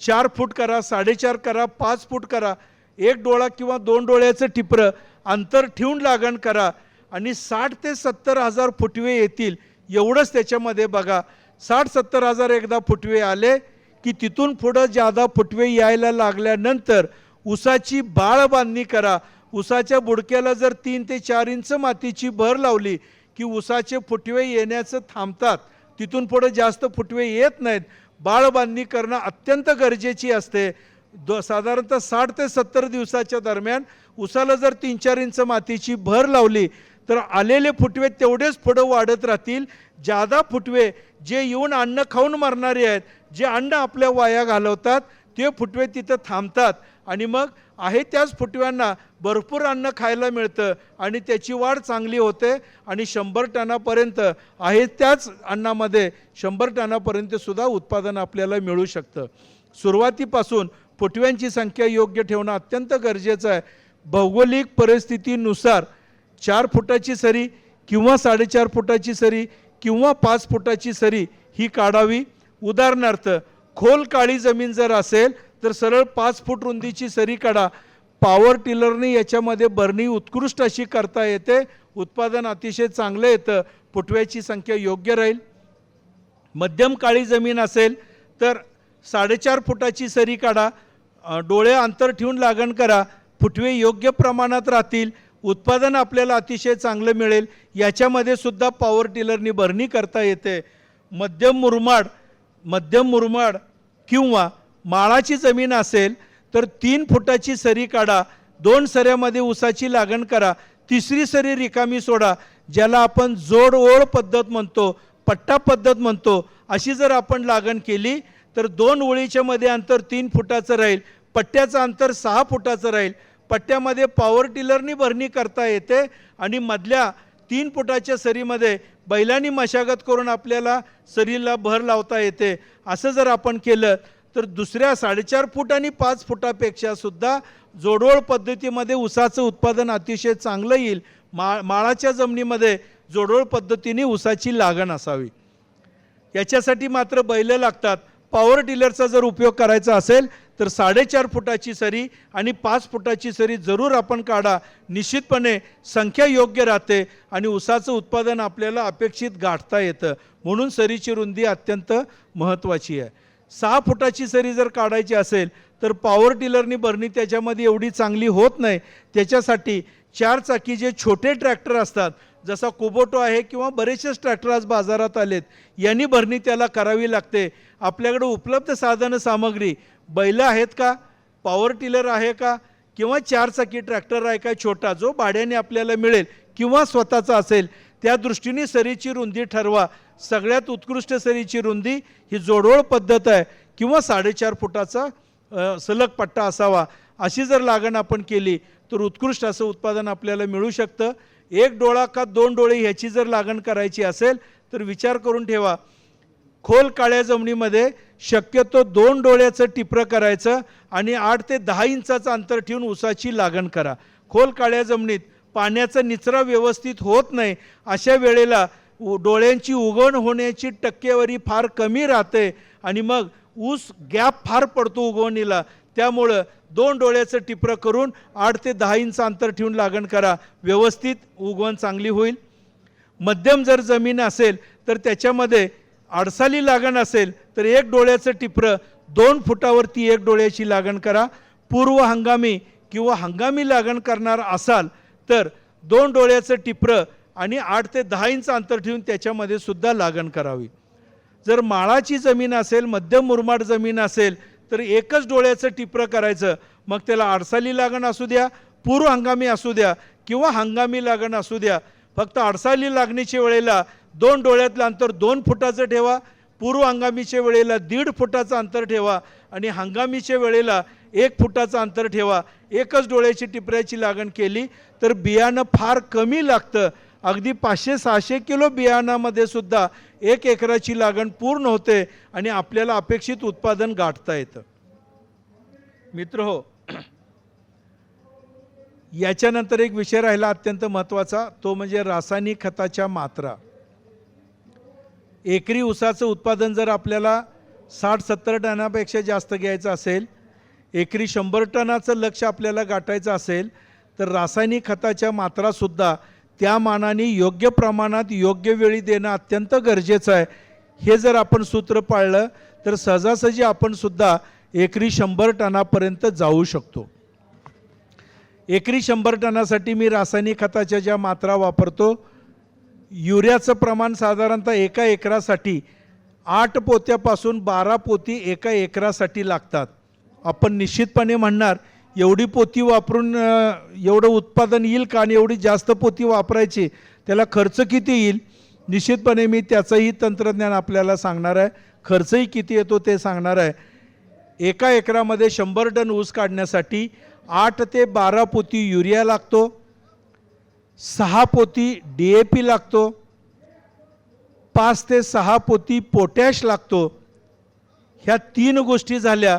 4 फूट करा, 4.5 करा, 5 फूट करा, 1 डोळा किंवा 2 डोळ्याचं टिपरं अंतर ठेवून लागण करा आणि 60 ते 70 हजार फुटवे येतील एवढंच त्याच्यामध्ये बघा. 60-70 हजार एकदा फुटवे आले की तिथून पुढं जादा फुटवे यायला लागल्यानंतर ऊसाची बाळ बांधणी करा. ऊसाच्या बुडक्याला जर 3 ते 4 इंच मातीची भर लावली की ऊसाचे फुटवे येण्याचं थांबतात, तिथून पुढे जास्त फुटवे येत नाहीत. बाळबांधणी करणं अत्यंत गरजेची असते. साधारणतः 60 ते 70 दिवसाच्या दरम्यान ऊसाला जर 3-4 इंच मातीची भर लावली तर आलेले फुटवे तेवढेच पुढं वाढत राहतील. जादा फुटवे जे येऊन अन्न खाऊन मरणारे आहेत, जे अन्न आपल्या वाया घालवतात, ते फुटवे तिथं थांबतात आणि मग आहे त्याच फुटव्यांना भरपूर अन्न खायला मिळतं आणि त्याची वाढ चांगली होते आणि 100 टनापर्यंत आहे त्याच अन्नामध्ये 100 टनापर्यंत सुद्धा उत्पादन आपल्याला मिळू शकतं. सुरुवातीपासून फुटव्यांची संख्या योग्य ठेवणं अत्यंत गरजेचं आहे. भौगोलिक परिस्थितीनुसार 4 फुटाची सरी किंवा 4.5 फुटाची सरी किंवा 5 फुटाची सरी ही काढावी. उदाहरणार्थ खोल काळी जमीन जर असेल तर सरळ 5 फूट रुंदीची सरी काढा. पॉवर टिलरने याच्यामध्ये भरणी उत्कृष्ट अशी करता येते, उत्पादन अतिशय चांगलं येतं, फुटव्याची संख्या योग्य राहील. मध्यम काळी जमीन असेल तर 4.5 फुटाची सरी काढा. डोळे अंतर ठेवून लागण करा. फुटवे योग्य प्रमाणात राहतील, उत्पादन आपल्याला अतिशय चांगलं मिळेल. याच्यामध्ये सुद्धा पॉवर टिलरनी भरणी करता येते. मध्यम मुरमाड किंवा माळाची जमीन असेल तर 3 फुटाची सरी काढा. 2 सऱ्यामध्ये ऊसाची लागण करा. 3री सरी रिकामी सोडा, ज्याला आपण जोड ओळ पद्धत म्हणतो, पट्टा पद्धत म्हणतो. अशी जर आपण लागण केली तर 2 ओळीच्या मध्ये अंतर 3 फुटाचं राहील, पट्ट्याचं अंतर 6 फुटाचं राहील. पट्ट्यामध्ये पॉवर टिलरनी भरणी करता येते आणि मधल्या 3 फुटाच्या सरीमध्ये बैलांनी मशागत करून आपल्याला सरीला भर लावता येते. असं जर आपण केलं तर दुसऱ्या 4.5 फूट आणि 5 फुटापेक्षा सुद्धा जोडोळ पद्धतीमध्ये ऊसाचं उत्पादन अतिशय चांगलं येईल. माळाच्या जमिनीमध्ये जोडोळ पद्धतीने ऊसाची लागण असावी. याच्यासाठी मात्र बैल लागतात. पॉवर टिलरचा जर उपयोग करायचा असेल तर 4.5 फुटाची सरी आणि 5 फुटाची सरी जरूर आपण काढा. निश्चितपणे संख्या योग्य राहते आणि ऊसाचं उत्पादन आपल्याला अपेक्षित गाठता येतं. म्हणून सरीची रुंदी अत्यंत महत्त्वाची आहे. 6 फुटाची सरी जर काढायची असेल तर पॉवर टिलरनी भरणी त्याच्यामध्ये एवढी चांगली होत नाही. त्याच्यासाठी 4 चाकी जे छोटे ट्रॅक्टर असतात, जसा कुबोटो आहे किंवा बरेचसेच ट्रॅक्टर आज बाजारात आलेत, यांनी भरणी त्याला करावी लागते. आपल्याकडे उपलब्ध साधन सामग्री, बैल आहेत का, पॉवर टिलर आहे का, किंवा 4 चाकी ट्रॅक्टर आहे का छोटा, जो भाड्याने आपल्याला मिळेल किंवा स्वतःचा असेल, त्या दृष्टीने सरीची रुंदी ठरवा. सगळ्यात उत्कृष्ट सरीची रुंदी ही जोडोळ पद्धत आहे किंवा 4.5 फुटाचा सलग पट्टा असावा. अशी जर लागण आपण केली तर उत्कृष्ट असं उत्पादन आपल्याला मिळू शकतं. 1 डोळा का 2 डोळे ह्याची जर लागण करायची असेल तर विचार करून ठेवा. खोल काळ्या जमिनीमध्ये शक्यतो 2 डोळ्याचं टिपरं करायचं आणि 8 ते 10 इंचाचं अंतर ठेवून ऊसाची लागण करा. खोल काळ्या जमिनीत पाण्याचा निचरा व्यवस्थित होत नाही, अशा वेळेला डोळ्यांची उगवण होण्याची टक्केवारी फार कमी राहते आणि मग ऊस गॅप फार पडतो उगवणीला. त्यामुळं 2 डोळ्याचं टिपरं करून 8 ते 10 इंच अंतर ठेवून लागण करा, व्यवस्थित उगवण चांगली होईल. मध्यम जर जमीन असेल तर त्याच्यामध्ये आडसाली लागण असेल तर 1 डोळ्याचं टिपरं 2 फुटावरती 1 डोळ्याची लागण करा. पूर्व हंगामी किंवा हंगामी लागण करणार असाल तर 2 डोळ्याचं टिपरं आणि 8 ते 10 इंच अंतर ठेवून त्याच्यामध्ये सुद्धा लागण करावी. जर माळाची जमीन असेल, मध्यम मुरमाड जमीन असेल तर 1च डोळ्याचं टिपरं करायचं. मग त्याला आडसाली लागण असू द्या, पूर्व हंगामी असू द्या किंवा हंगामी लागण असू द्या. फक्त आडसाली लागणीच्या वेळेला 2 डोळ्यातलं अंतर 2 फुटाचं ठेवा, पूर्व हंगामीच्या वेळेला 1.5 फुटाचं अंतर ठेवा आणि हंगामीच्या वेळेला 1 फुटाचं अंतर ठेवा. 1च डोळ्याची टिपऱ्याची लागण केली तर बियाणं फार कमी लागतं. अगदी 500-600 किलो बियाणामध्ये सुद्धा 1 एकराची लागण पूर्ण होते आणि आपल्याला अपेक्षित उत्पादन गाठता येतं. मित्रहो, याच्यानंतर एक विषय राहिला अत्यंत महत्त्वाचा, तो म्हणजे रासायनिक खताच्या मात्रा. एकरी ऊसाचं उत्पादन जर आपल्याला 60-70 टनापेक्षा जास्त घ्यायचं असेल, एकरी 100 टनाचं लक्ष्य आपल्याला गाठायचं असेल तर रासायनिक खताच्या मात्रासुद्धा त्या मानाने योग्य प्रमाणात योग्य वेळी देणं अत्यंत गरजेचं आहे. हे जर आपण सूत्र पाळलं तर सहजासहजी आपण सुद्धा एकरी 100 टनापर्यंत जाऊ शकतो. एकरी 100 टनासाठी मी रासायनिक खताच्या ज्या मात्रा वापरतो युरियाचं प्रमाण साधारणतः एका एकरासाठी 8 पोत्यापासून 12 पोती एका एकरासाठी लागतात. आपण निश्चितपणे म्हणणार एवढी पोती वापरून एवढं उत्पादन येईल का, आणि एवढी जास्त पोती वापरायची त्याला खर्च किती येईल. निश्चितपणे मी त्याचंही तंत्रज्ञान आपल्याला सांगणार आहे, खर्चही किती येतो ते सांगणार आहे. एका एकरामध्ये 100 टन ऊस काढण्यासाठी 8 ते 12 पोती युरिया लागतो, 6 पोती DAP लागतो, 5 ते 6 पोती पोटॅश लागतो. ह्या 3 गोष्टी झाल्या.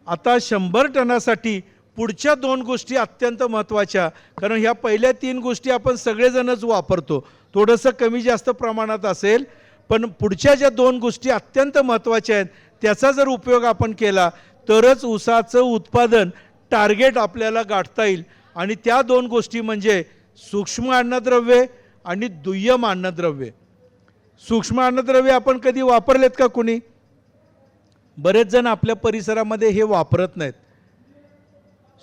आता 100 टनासाठी पुढच्या 2 गोष्टी अत्यंत महत्त्वाच्या, कारण ह्या पहिल्या 3 गोष्टी आपण सगळेजणच वापरतो, थोडंसं कमी जास्त प्रमाणात असेल, पण पुढच्या ज्या 2 गोष्टी अत्यंत महत्त्वाच्या आहेत त्याचा जर उपयोग आपण केला तरच ऊसाचं उत्पादन टार्गेट आपल्याला गाठता येईल. आणि त्या 2 गोष्टी म्हणजे सूक्ष्म अन्नद्रव्ये आणि दुय्यम अन्नद्रव्ये. सूक्ष्म अन्नद्रव्ये आपण कधी वापरलेत का कुणी? बरेच जण आपल्या परिसरामध्ये हे वापरत नाहीत.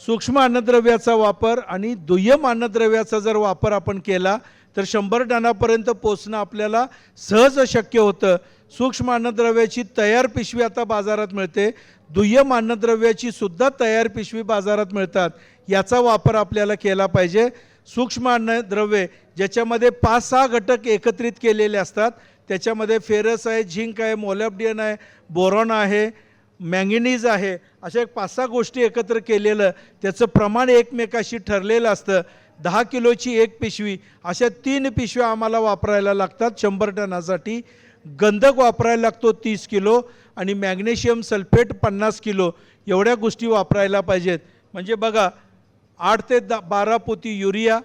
सूक्ष्म अन्नद्रव्याचा वापर आणि दुय्यम अन्नद्रव्याचा जर वापर आपण केला तर 100 टनापर्यंत पोचणं आपल्याला सहज शक्य होतं. सूक्ष्म अन्नद्रव्याची तयार पिशवी आता बाजारात मिळते, दुय्यम अन्नद्रव्याची सुद्धा तयार पिशवी बाजारात मिळतात. याचा वापर आपल्याला केला पाहिजे. सूक्ष्म अन्नद्रव्ये ज्याच्यामध्ये 5-6 घटक एकत्रित केलेले असतात, त्याच्यामध्ये फेरस आहे, झिंक आहे, मोलॅब्डियन आहे, बोरॉन आहे, मॅंगनीज आहे, अशा 5-6 गोष्टी एकत्र केलेलं त्याचं प्रमाण एकमेकाशी ठरलेलं असतं. 10 किलोची एक पिशवी, अशा 3 पिशव्या आम्हाला वापरायला लागतात 100 टनासाठी. गंधक वापरायला लागतो 30 किलो आणि मॅग्नेशियम सल्फेट 50 किलो. एवढ्या गोष्टी वापरायला पाहिजेत. म्हणजे बघा, 8 ते 12 पोती युरिया,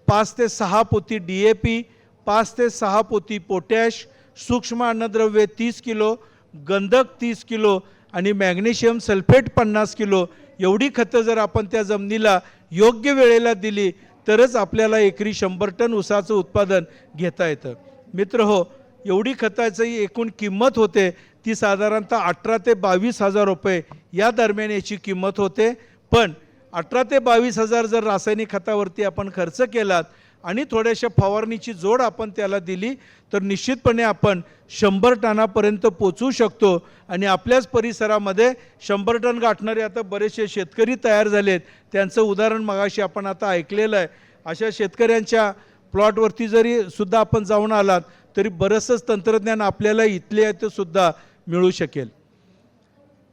5 ते 6 पोती DAP, 5 ते 6 पोती पोटॅश, सूक्ष्म अन्नद्रव्ये 30 किलो, गंधक 30 किलो आणि मॅग्नेशियम सल्फेट 50 किलो. एवढी खतं जर आपण त्या जमिनीला योग्य वेळेला दिली तरच आपल्याला एकरी 100 टन ऊसाचं उत्पादन घेता येतं. मित्रहो, एवढी खताची एकूण किंमत होते ती साधारणतः 18 ते 22 हजार रुपये या दरम्यान याची किंमत होते. पण 18 ते 22 हजार जर रासायनिक खतावरती आपण खर्च केलात आणि थोड्याशा फवारणीची जोड आपण त्याला दिली तर निश्चितपणे आपण 100 टनापर्यंत पोचू शकतो. आणि आपल्याच परिसरामध्ये 100 टन गाठणारे आता बरेचसे शेतकरी तयार झालेत. त्यांचं उदाहरण मगाशी आपण आता ऐकलेलं आहे. अशा शेतकऱ्यांच्या प्लॉटवरती जरी सुद्धा आपण जाऊन आलात तरी बरंचसं तंत्रज्ञान आपल्याला इथले आहे ते सुद्धा मिळू शकेल.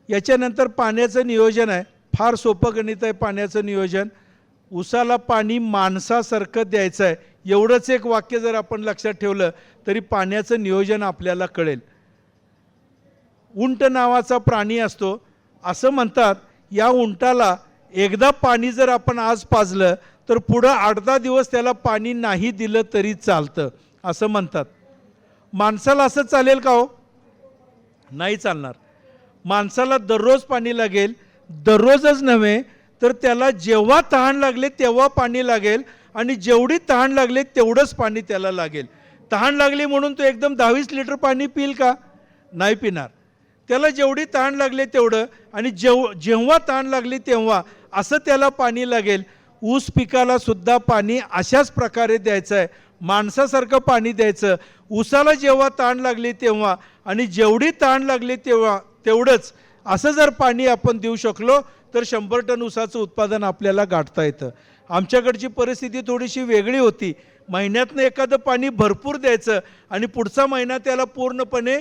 याच्यानंतर पाण्याचं नियोजन आहे. फार सोपं गणित आहे पाण्याचं नियोजन. ऊसाला पाणी माणसासारखं द्यायचं आहे, एवढंच एक वाक्य जर आपण लक्षात ठेवलं तरी पाण्याचं नियोजन आपल्याला कळेल. उंट नावाचा प्राणी असतो. असं म्हणतात या उंटाला एकदा पाणी जर आपण आज पाजलं तर पुढं 8-10 दिवस त्याला पाणी नाही दिलं तरी चालतं असं म्हणतात. माणसाला असं चालेल का हो? नाही चालणार. माणसाला दररोज पाणी लागेल. दररोजच नव्हे तर त्याला जेव्हा तहान लागले तेव्हा पाणी लागेल आणि जेवढी तहान लागले तेवढंच पाणी त्याला लागेल. तहान लागली म्हणून तो एकदम 10-20 लिटर पाणी पिईल का? नाही पिणार. त्याला जेवढी तहान लागली तेवढं आणि जेव्हा तहान लागली तेव्हा असं त्याला पाणी लागेल. ऊस पिकाला सुद्धा पाणी अशाच प्रकारे द्यायचं आहे, माणसासारखं पाणी द्यायचं. ऊसाला जेव्हा तहान लागली तेव्हा आणि जेवढी तहान लागली तेव्हा तेवढंच असं जर पाणी आपण देऊ शकलो तर 100 टन ऊसाचं उत्पादन आपल्याला गाठता येतं. आमच्याकडची परिस्थिती थोडीशी वेगळी होती. महिन्यातनं एखादं पाणी भरपूर द्यायचं आणि पुढचा महिना त्याला पूर्णपणे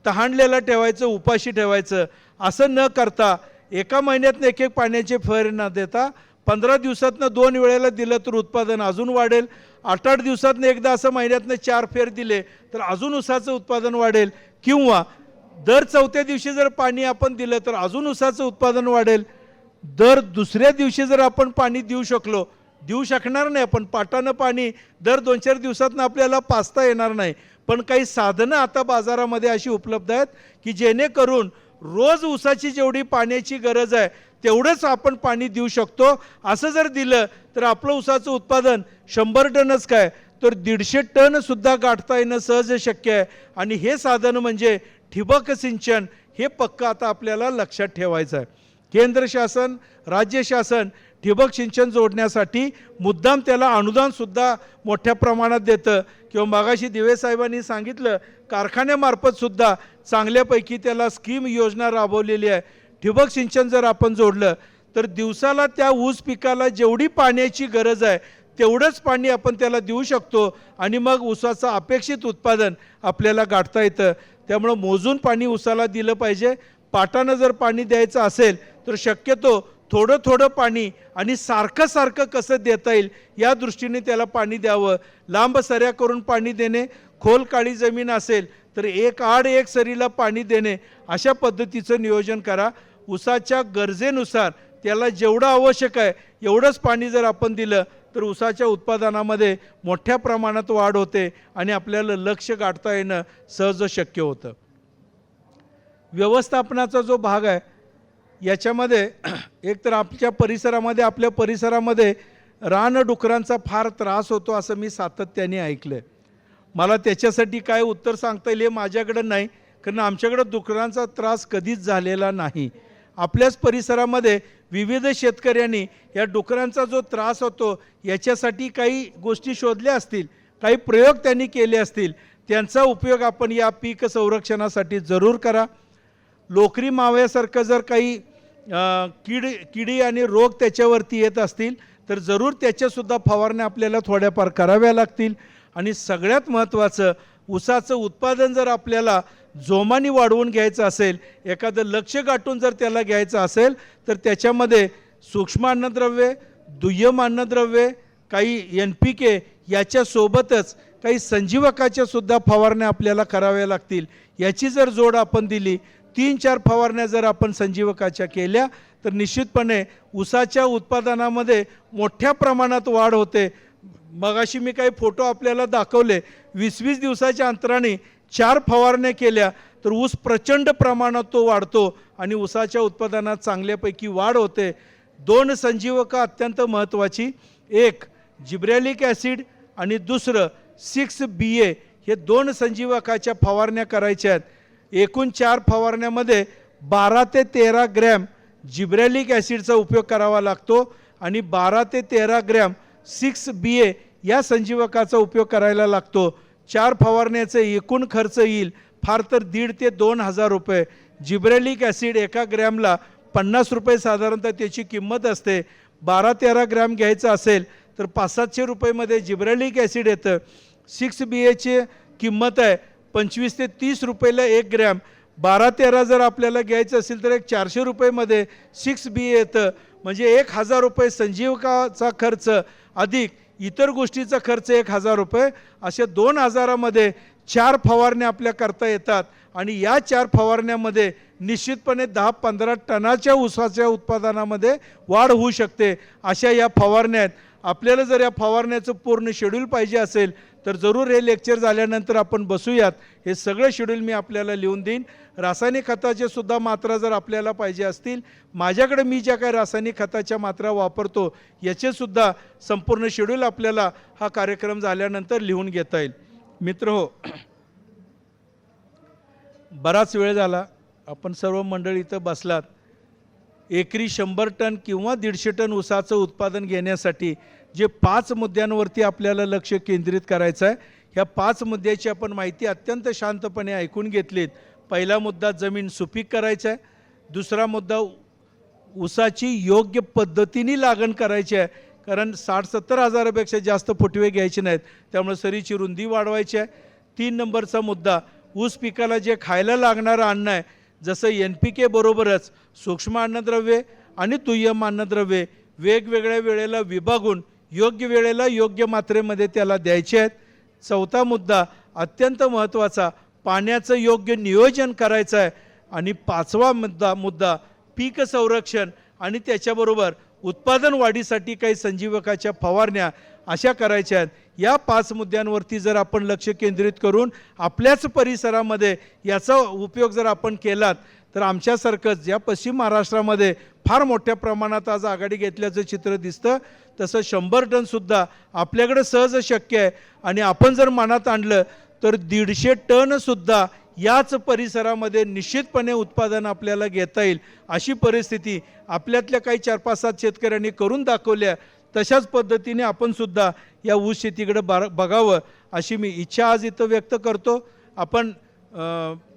तहानलेला ठेवायचं, उपाशी ठेवायचं. असं न करता एका महिन्यातनं एक पाण्याचे फेर न देता 15 दिवसातनं 2 वेळेला दिलं तर उत्पादन अजून वाढेल. 8-8 दिवसातनं एकदा असं महिन्यातनं 4 फेर दिले तर अजून ऊसाचं उत्पादन वाढेल. किंवा दर 4थ्या दिवशी जर पाणी आपण दिलं तर अजून ऊसाचं उत्पादन वाढेल. दर दुसऱ्या दिवशी जर आपण पाणी देऊ शकणार नाही आपण. पाटानं पाणी दर 2-4 दिवसातनं आपल्याला पाजता येणार नाही. पण काही साधनं आता बाजारामध्ये अशी उपलब्ध आहेत की जेणेकरून रोज ऊसाची जेवढी पाण्याची गरज आहे तेवढंच आपण पाणी देऊ शकतो. असं जर दिलं तर आपलं ऊसाचं उत्पादन 100 टनच काय तर 150 टन सुद्धा गाठता येणं सहज शक्य आहे. आणि हे साधन म्हणजे ठिबक सिंचन. हे पक्का आता आपल्याला लक्षात ठेवायचं आहे. केंद्र शासन, राज्य शासन ठिबक सिंचन जोडण्यासाठी मुद्दाम त्याला अनुदानसुद्धा मोठ्या प्रमाणात देतं किंवा मागाशी दिवे साहेबांनी सांगितलं कारखान्यामार्फतसुद्धा चांगल्यापैकी त्याला स्कीम योजना राबवलेली आहे. ठिबक सिंचन जर आपण जोडलं तर दिवसाला त्या ऊस पिकाला जेवढी पाण्याची गरज आहे तेवढंच पाणी आपण त्याला देऊ शकतो आणि मग ऊसाचं अपेक्षित उत्पादन आपल्याला गाठता येतं. त्यामुळं मोजून पाणी ऊसाला दिलं पाहिजे. पाटानं जर पाणी द्यायचं असेल तर शक्यतो थोडं थोडं पाणी आणि सारखं सारखं कसं देता येईल या दृष्टीने त्याला पाणी द्यावं. लांब सऱ्या करून पाणी देणे, खोल काळी जमीन असेल तर एक आड एक सरीला पाणी देणे, अशा पद्धतीचं नियोजन करा. ऊसाच्या गरजेनुसार त्याला जेवढं आवश्यक आहे एवढंच पाणी जर आपण दिलं तर ऊसाच्या उत्पादनामध्ये मोठ्या प्रमाणात वाढ होते आणि आपल्याला लक्ष्य गाठता येणं सहज शक्य होतं. व्यवस्थापनाचा जो भाग आहे याच्यामध्ये एकतर आपल्या परिसरामध्ये रानडुकरांचा फार त्रास होतो असं मी सातत्याने ऐकलं आहे. मला त्याच्यासाठी काय उत्तर सांगता येईल हे माझ्याकडं नाही, कारण आमच्याकडं डुकरांचा त्रास कधीच झालेला नाही. आपल्याच परिसरामध्ये विविध शेतकऱ्यांनी या डुकरांचा जो त्रास होतो याच्यासाठी काही गोष्टी शोधल्या असतील, काही प्रयोग त्यांनी केले असतील. त्यांचा उपयोग आपण या पीक संरक्षणासाठी जरूर करा. लोकरी माव्यासारखं जर काही किडी आणि रोग त्याच्यावरती येत असतील तर जरूर त्याच्यासुद्धा फवारण्या आपल्याला थोड्याफार कराव्या लागतील. आणि सगळ्यात महत्त्वाचं, ऊसाचं उत्पादन जर आपल्याला जोमाने वाढवून घ्यायचं असेल, एखादं लक्ष्य गाठून जर त्याला घ्यायचं असेल तर त्याच्यामध्ये सूक्ष्म अन्नद्रव्ये, दुय्यम अन्नद्रव्ये, काही NPK याच्यासोबतच काही संजीवकाच्या सुद्धा फवारण्या आपल्याला कराव्या लागतील. याची जर जोड आपण दिली, 3-4 फवारण्या जर आपण संजीवकाच्या केल्या तर निश्चितपणे ऊसाच्या उत्पादनामध्ये मोठ्या प्रमाणात वाढ होते. मगाशी मी काही फोटो आपल्याला दाखवले, 20-20 दिवसाच्या अंतराने 4 फवारण्या केल्या तर ऊस प्रचंड प्रमाणात तो वाढतो आणि ऊसाच्या उत्पादनात चांगल्यापैकी वाढ होते. 2 संजीवक अत्यंत महत्त्वाची, एक जिब्रेलिक ॲसिड आणि दुसरं 6BA, हे 2 संजीवकाच्या फवारण्या करायच्या आहेत. एकूण 4 फवारण्यामध्ये 12 ते 13 ग्रॅम जिब्रेलिक ॲसिडचा उपयोग करावा लागतो आणि 12 ते 13 ग्रॅम 6BA या संजीवकाचा उपयोग करायला लागतो. 4 फवारण्याचे एकूण खर्च येईल फार तर 1,500 ते 2,000 रुपये. जिब्रेलिक ॲसिड एका ग्रॅमला 50 रुपये साधारणतः त्याची किंमत असते. 12-13 ग्रॅम घ्यायचं असेल तर 500-700 रुपयेमध्ये जिब्रेलिक ॲसिड येतं. 6BAची किंमत आहे 25 ते 30 रुपयाला 1 ग्रॅम. 12-13 जर आपल्याला घ्यायचं असेल तर 400 रुपयेमध्ये 6BA येतं. म्हणजे 1,000 रुपये संजीवकाचा खर्च अधिक इतर गोष्टीचा खर्च 1,000 रुपये, अशा 2,000मध्ये 4 फवारण्या आपल्या करता येतात. आणि या 4 फवारण्यामध्ये निश्चितपणे 10-15 टनाच्या ऊसाच्या उत्पादनामध्ये वाढ होऊ शकते. अशा या फवारण्या आहेत. आपल्याला जर या फवारण्याचं पूर्ण शेड्यूल पाहिजे असेल तर जरूर हे लेक्चर झाल्यानंतर आपण बसूयात. हे सगळं शेड्यूल मी आपल्याला लिहून देईन. रासायनिक खताचे सुद्धा मात्रा जर आपल्याला पाहिजे असतील, माझ्याकडे मी ज्या काही रासायनिक खताच्या मात्रा वापरतो याचेसुद्धा संपूर्ण शेड्यूल आपल्याला हा कार्यक्रम झाल्यानंतर लिहून घेता येईल. मित्रहो, बराच वेळ झाला, आपण सर्व मंडळी इथं बसलात. एकरी 100 टन किंवा 150 टन ऊसाचं उत्पादन घेण्यासाठी जे 5 मुद्द्यांवरती आपल्याला लक्ष केंद्रित करायचं आहे, ह्या 5 मुद्द्याची आपण माहिती अत्यंत शांतपणे ऐकून घेतलीत. पहिला मुद्दा जमीन सुपीक करायचा आहे. दुसरा मुद्दा ऊसाची योग्य पद्धतीने लागण करायची आहे, कारण 60-70 हजारापेक्षा जास्त फुटवे घ्यायचे नाहीत, त्यामुळे सरीची रुंदी वाढवायची आहे. 3 नंबरचा मुद्दा, ऊस पिकाला जे खायला लागणारं अन्न आहे, जसं NPK बरोबरच सूक्ष्म अन्नद्रव्ये आणि दुय्यम अन्नद्रव्ये वेगवेगळ्या वेळेला विभागून योग्य वेळेला योग्य मात्रेमध्ये त्याला द्यायचे आहेत. 4था मुद्दा अत्यंत महत्त्वाचा, पाण्याचं योग्य नियोजन करायचं आहे. आणि 5वा मुद्दा पीक संरक्षण आणि त्याच्याबरोबर उत्पादन वाढीसाठी काही संजीवकाच्या फवारण्या अशा करायच्या आहेत. या 5 मुद्द्यांवरती जर आपण लक्ष केंद्रित करून आपल्याच परिसरामध्ये याचा उपयोग जर आपण केलात तर आमच्यासारखंच या पश्चिम महाराष्ट्रामध्ये फार मोठ्या प्रमाणात आज आघाडी घेतल्याचं चित्र दिसतं. तसं 100 टनसुद्धा आपल्याकडे सहज शक्य आहे. आणि आपण जर मनात आणलं तर 150 टनसुद्धा याच परिसरामध्ये निश्चितपणे उत्पादन आपल्याला घेता येईल अशी परिस्थिती आपल्यातल्या काही 4-5-7 शेतकऱ्यांनी करून दाखवल्या। तशाच पद्धतीने आपण सुद्धा या ऊस शेतीकडे बघावं अशी मी इच्छा आज इथं व्यक्त करतो। आपण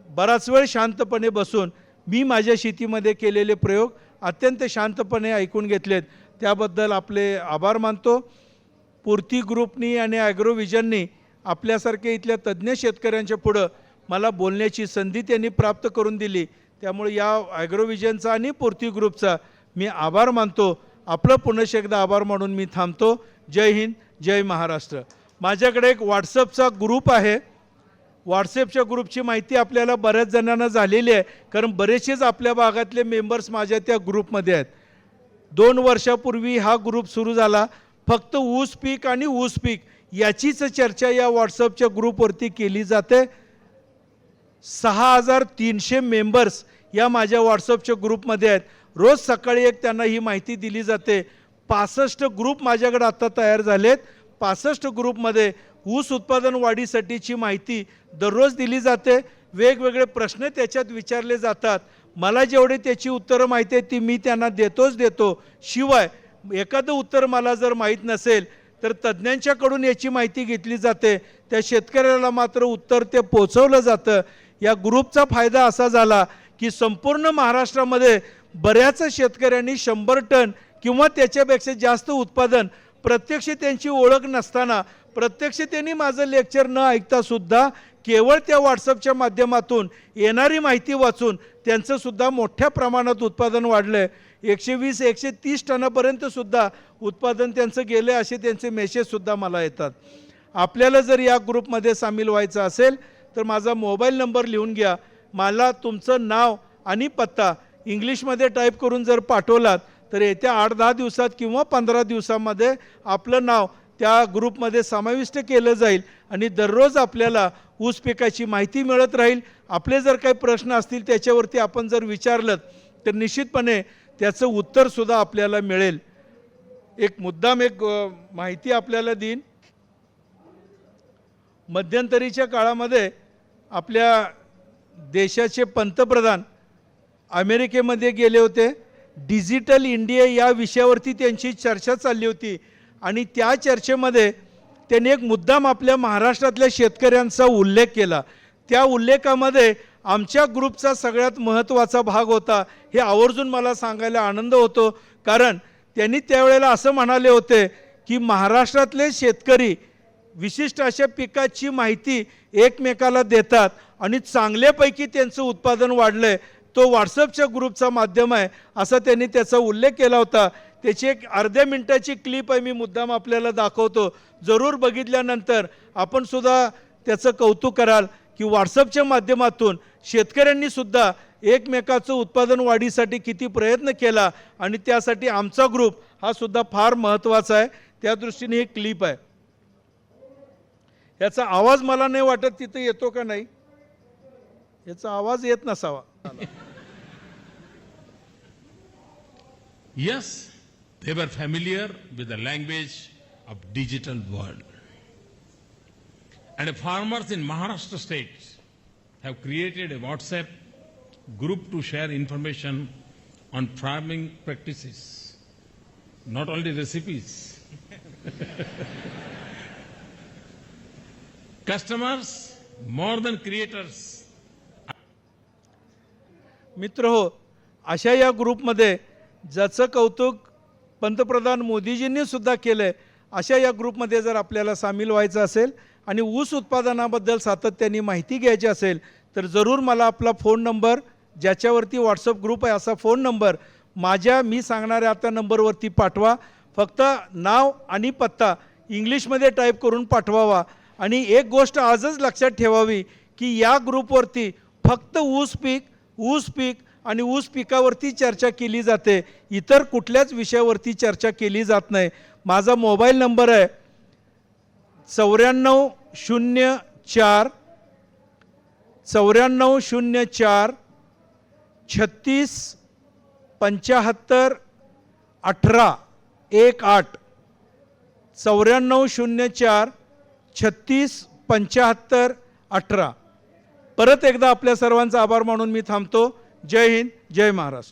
बराच वेळ शांतपणे बसून मी माझ्या शेतीमध्ये केलेले प्रयोग अत्यंत शांतपणे ऐकून घेतलेत, त्याबद्दल आपले आभार मानतो। पूर्ती ग्रुपनी आणि ॲग्रोव्हिजननी आपल्यासारखे इथल्या तज्ज्ञ शेतकऱ्यांच्या पुढं मला बोलण्याची संधी त्यांनी प्राप्त करून दिली, त्यामुळे या ॲग्रोव्हिजनचा आणि पूर्ती ग्रुपचा मी आभार मानतो। आपलं पुन्हा एकदा आभार मानून मी थांबतो। जय हिंद, जय महाराष्ट्र। माझ्याकडे एक व्हॉट्सअपचा ग्रुप आहे। व्हॉट्सअपच्या ग्रुपची माहिती आपल्याला बऱ्याच जणांना झालेली आहे, कारण बरेचसेच आपल्या भागातले मेंबर्स माझ्या त्या ग्रुपमध्ये आहेत। 2 वर्षापूर्वी हा ग्रुप सुरू झाला। फक्त ऊस पीक आणि ऊस पीक याचीच चर्चा या व्हॉट्सअपच्या ग्रुपवरती केली जाते। 6300 मेंबर्स या माझ्या व्हॉट्सअपच्या ग्रुपमध्ये आहेत। रोज सकाळी एक त्यांना ही माहिती दिली जाते। 65 ग्रुप माझ्याकडे आता तयार झालेत। 65 ग्रुपमध्ये ऊस उत्पादन वाढीसाठीची माहिती दररोज दिली जाते। वेगवेगळे प्रश्न त्याच्यात विचारले जातात। मला जेवढे त्याची उत्तरं माहिती आहेत ती मी त्यांना देतो। शिवाय एखादं उत्तर मला जर माहीत नसेल तर तज्ज्ञांच्याकडून याची माहिती घेतली जाते। त्या शेतकऱ्याला मात्र उत्तर ते पोहोचवलं जातं। या ग्रुपचा फायदा असा झाला की संपूर्ण महाराष्ट्रामध्ये बऱ्याच शेतकऱ्यांनी 100 टन किंवा त्याच्यापेक्षा जास्त उत्पादन प्रत्यक्ष त्यांची ओळख नसताना, प्रत्यक्ष त्यांनी माझं लेक्चर न ऐकता सुद्धा केवळ त्या व्हॉट्सअपच्या माध्यमातून येणारी माहिती वाचून त्यांचं सुद्धा मोठ्या प्रमाणात उत्पादन वाढलं। 120-130 टनापर्यंत सुद्धा उत्पादन त्यांचं गेले असे त्यांचे मेसेजसुद्धा मला येतात। आपल्याला जर या ग्रुपमध्ये सामील व्हायचं असेल तर माझा मोबाईल नंबर लिहून घ्या। मला तुमचं नाव आणि पत्ता इंग्लिशमध्ये टाईप करून जर पाठवलात तर येत्या 8-10 दिवसात किंवा 15 दिवसामध्ये आपलं नाव त्या ग्रुपमध्ये समाविष्ट केलं जाईल आणि दररोज आपल्याला ऊस पिकाची माहिती मिळत राहील। आपले जर काही प्रश्न असतील त्याच्यावरती आपण जर विचारलं तर निश्चितपणे त्याचं उत्तरसुद्धा आपल्याला मिळेल। एक माहिती आपल्याला देईन। मध्यंतरीच्या काळामध्ये आपल्या देशाचे पंतप्रधान अमेरिकेमध्ये गेले होते। डिजिटल इंडिया या विषयावरती त्यांची चर्चा चालली होती आणि त्या चर्चेमध्ये त्यांनी एक मुद्दाम आपल्या महाराष्ट्रातल्या शेतकऱ्यांचा उल्लेख केला। त्या उल्लेखामध्ये आमच्या ग्रुपचा सगळ्यात महत्त्वाचा भाग होता। हे आवर्जून मला सांगायला आनंद होतो, कारण त्यांनी त्यावेळेला असं म्हणाले होते की महाराष्ट्रातले शेतकरी विशिष्ट अशा पिकाची माहिती एकमेकाला देतात आणि चांगल्यापैकी त्यांचं उत्पादन वाढलंय। तो व्हॉट्सअपच्या ग्रुपचा माध्यम आहे असा त्यांनी त्याचा उल्लेख केला होता। त्याची एक अर्ध्या मिनिटाची क्लिप आहे, मी मुद्दाम आपल्याला दाखवतो। जरूर बघितल्यानंतर आपण सुद्धा त्याचं कौतुक कराल की व्हॉट्सअपच्या माध्यमातून शेतकऱ्यांनी सुद्धा एकमेकाचं उत्पादन वाढीसाठी किती प्रयत्न केला आणि त्यासाठी आमचा ग्रुप हा सुद्धा फार महत्त्वाचा आहे। त्या दृष्टीने ही क्लिप आहे। याचा आवाज मला नाही वाटत तिथे येतो का नाही, याचा आवाज येत नसावा। Yes, they were familiar with the language of digital world. And farmers in Maharashtra states have created a WhatsApp group to share information on farming practices, not only recipes. Customers more than creators. मित्र हो, अशा या ग्रुपमध्ये ज्याचं कौतुक पंतप्रधान मोदीजींनी सुद्धा केलंय, अशा या ग्रुपमध्ये जर आपल्याला सामील व्हायचं असेल आणि ऊस उत्पादनाबद्दल सातत्याने माहिती घ्यायची असेल तर जरूर मला आपला फोन नंबर, ज्याच्यावरती व्हॉट्सअप ग्रुप आहे असा फोन नंबर मी सांगणाऱ्या आता नंबरवरती पाठवा। फक्त नाव आणि पत्ता इंग्लिशमध्ये टाईप करून पाठवावा। आणि एक गोष्ट आजच लक्षात ठेवावी की या ग्रुपवरती फक्त ऊस पीक आणि ऊस पिकावरती चर्चा केली जाते, इतर कुठल्याच विषयावरती चर्चा केली जात नाही। माझा मोबाईल नंबर आहे 9404 36 75 18 18 9404 36 75 18। परत एकदा आपल्या सर्वांचा आभार मानून मी थांबतो. जय हिंद, जय महाराष्ट्र.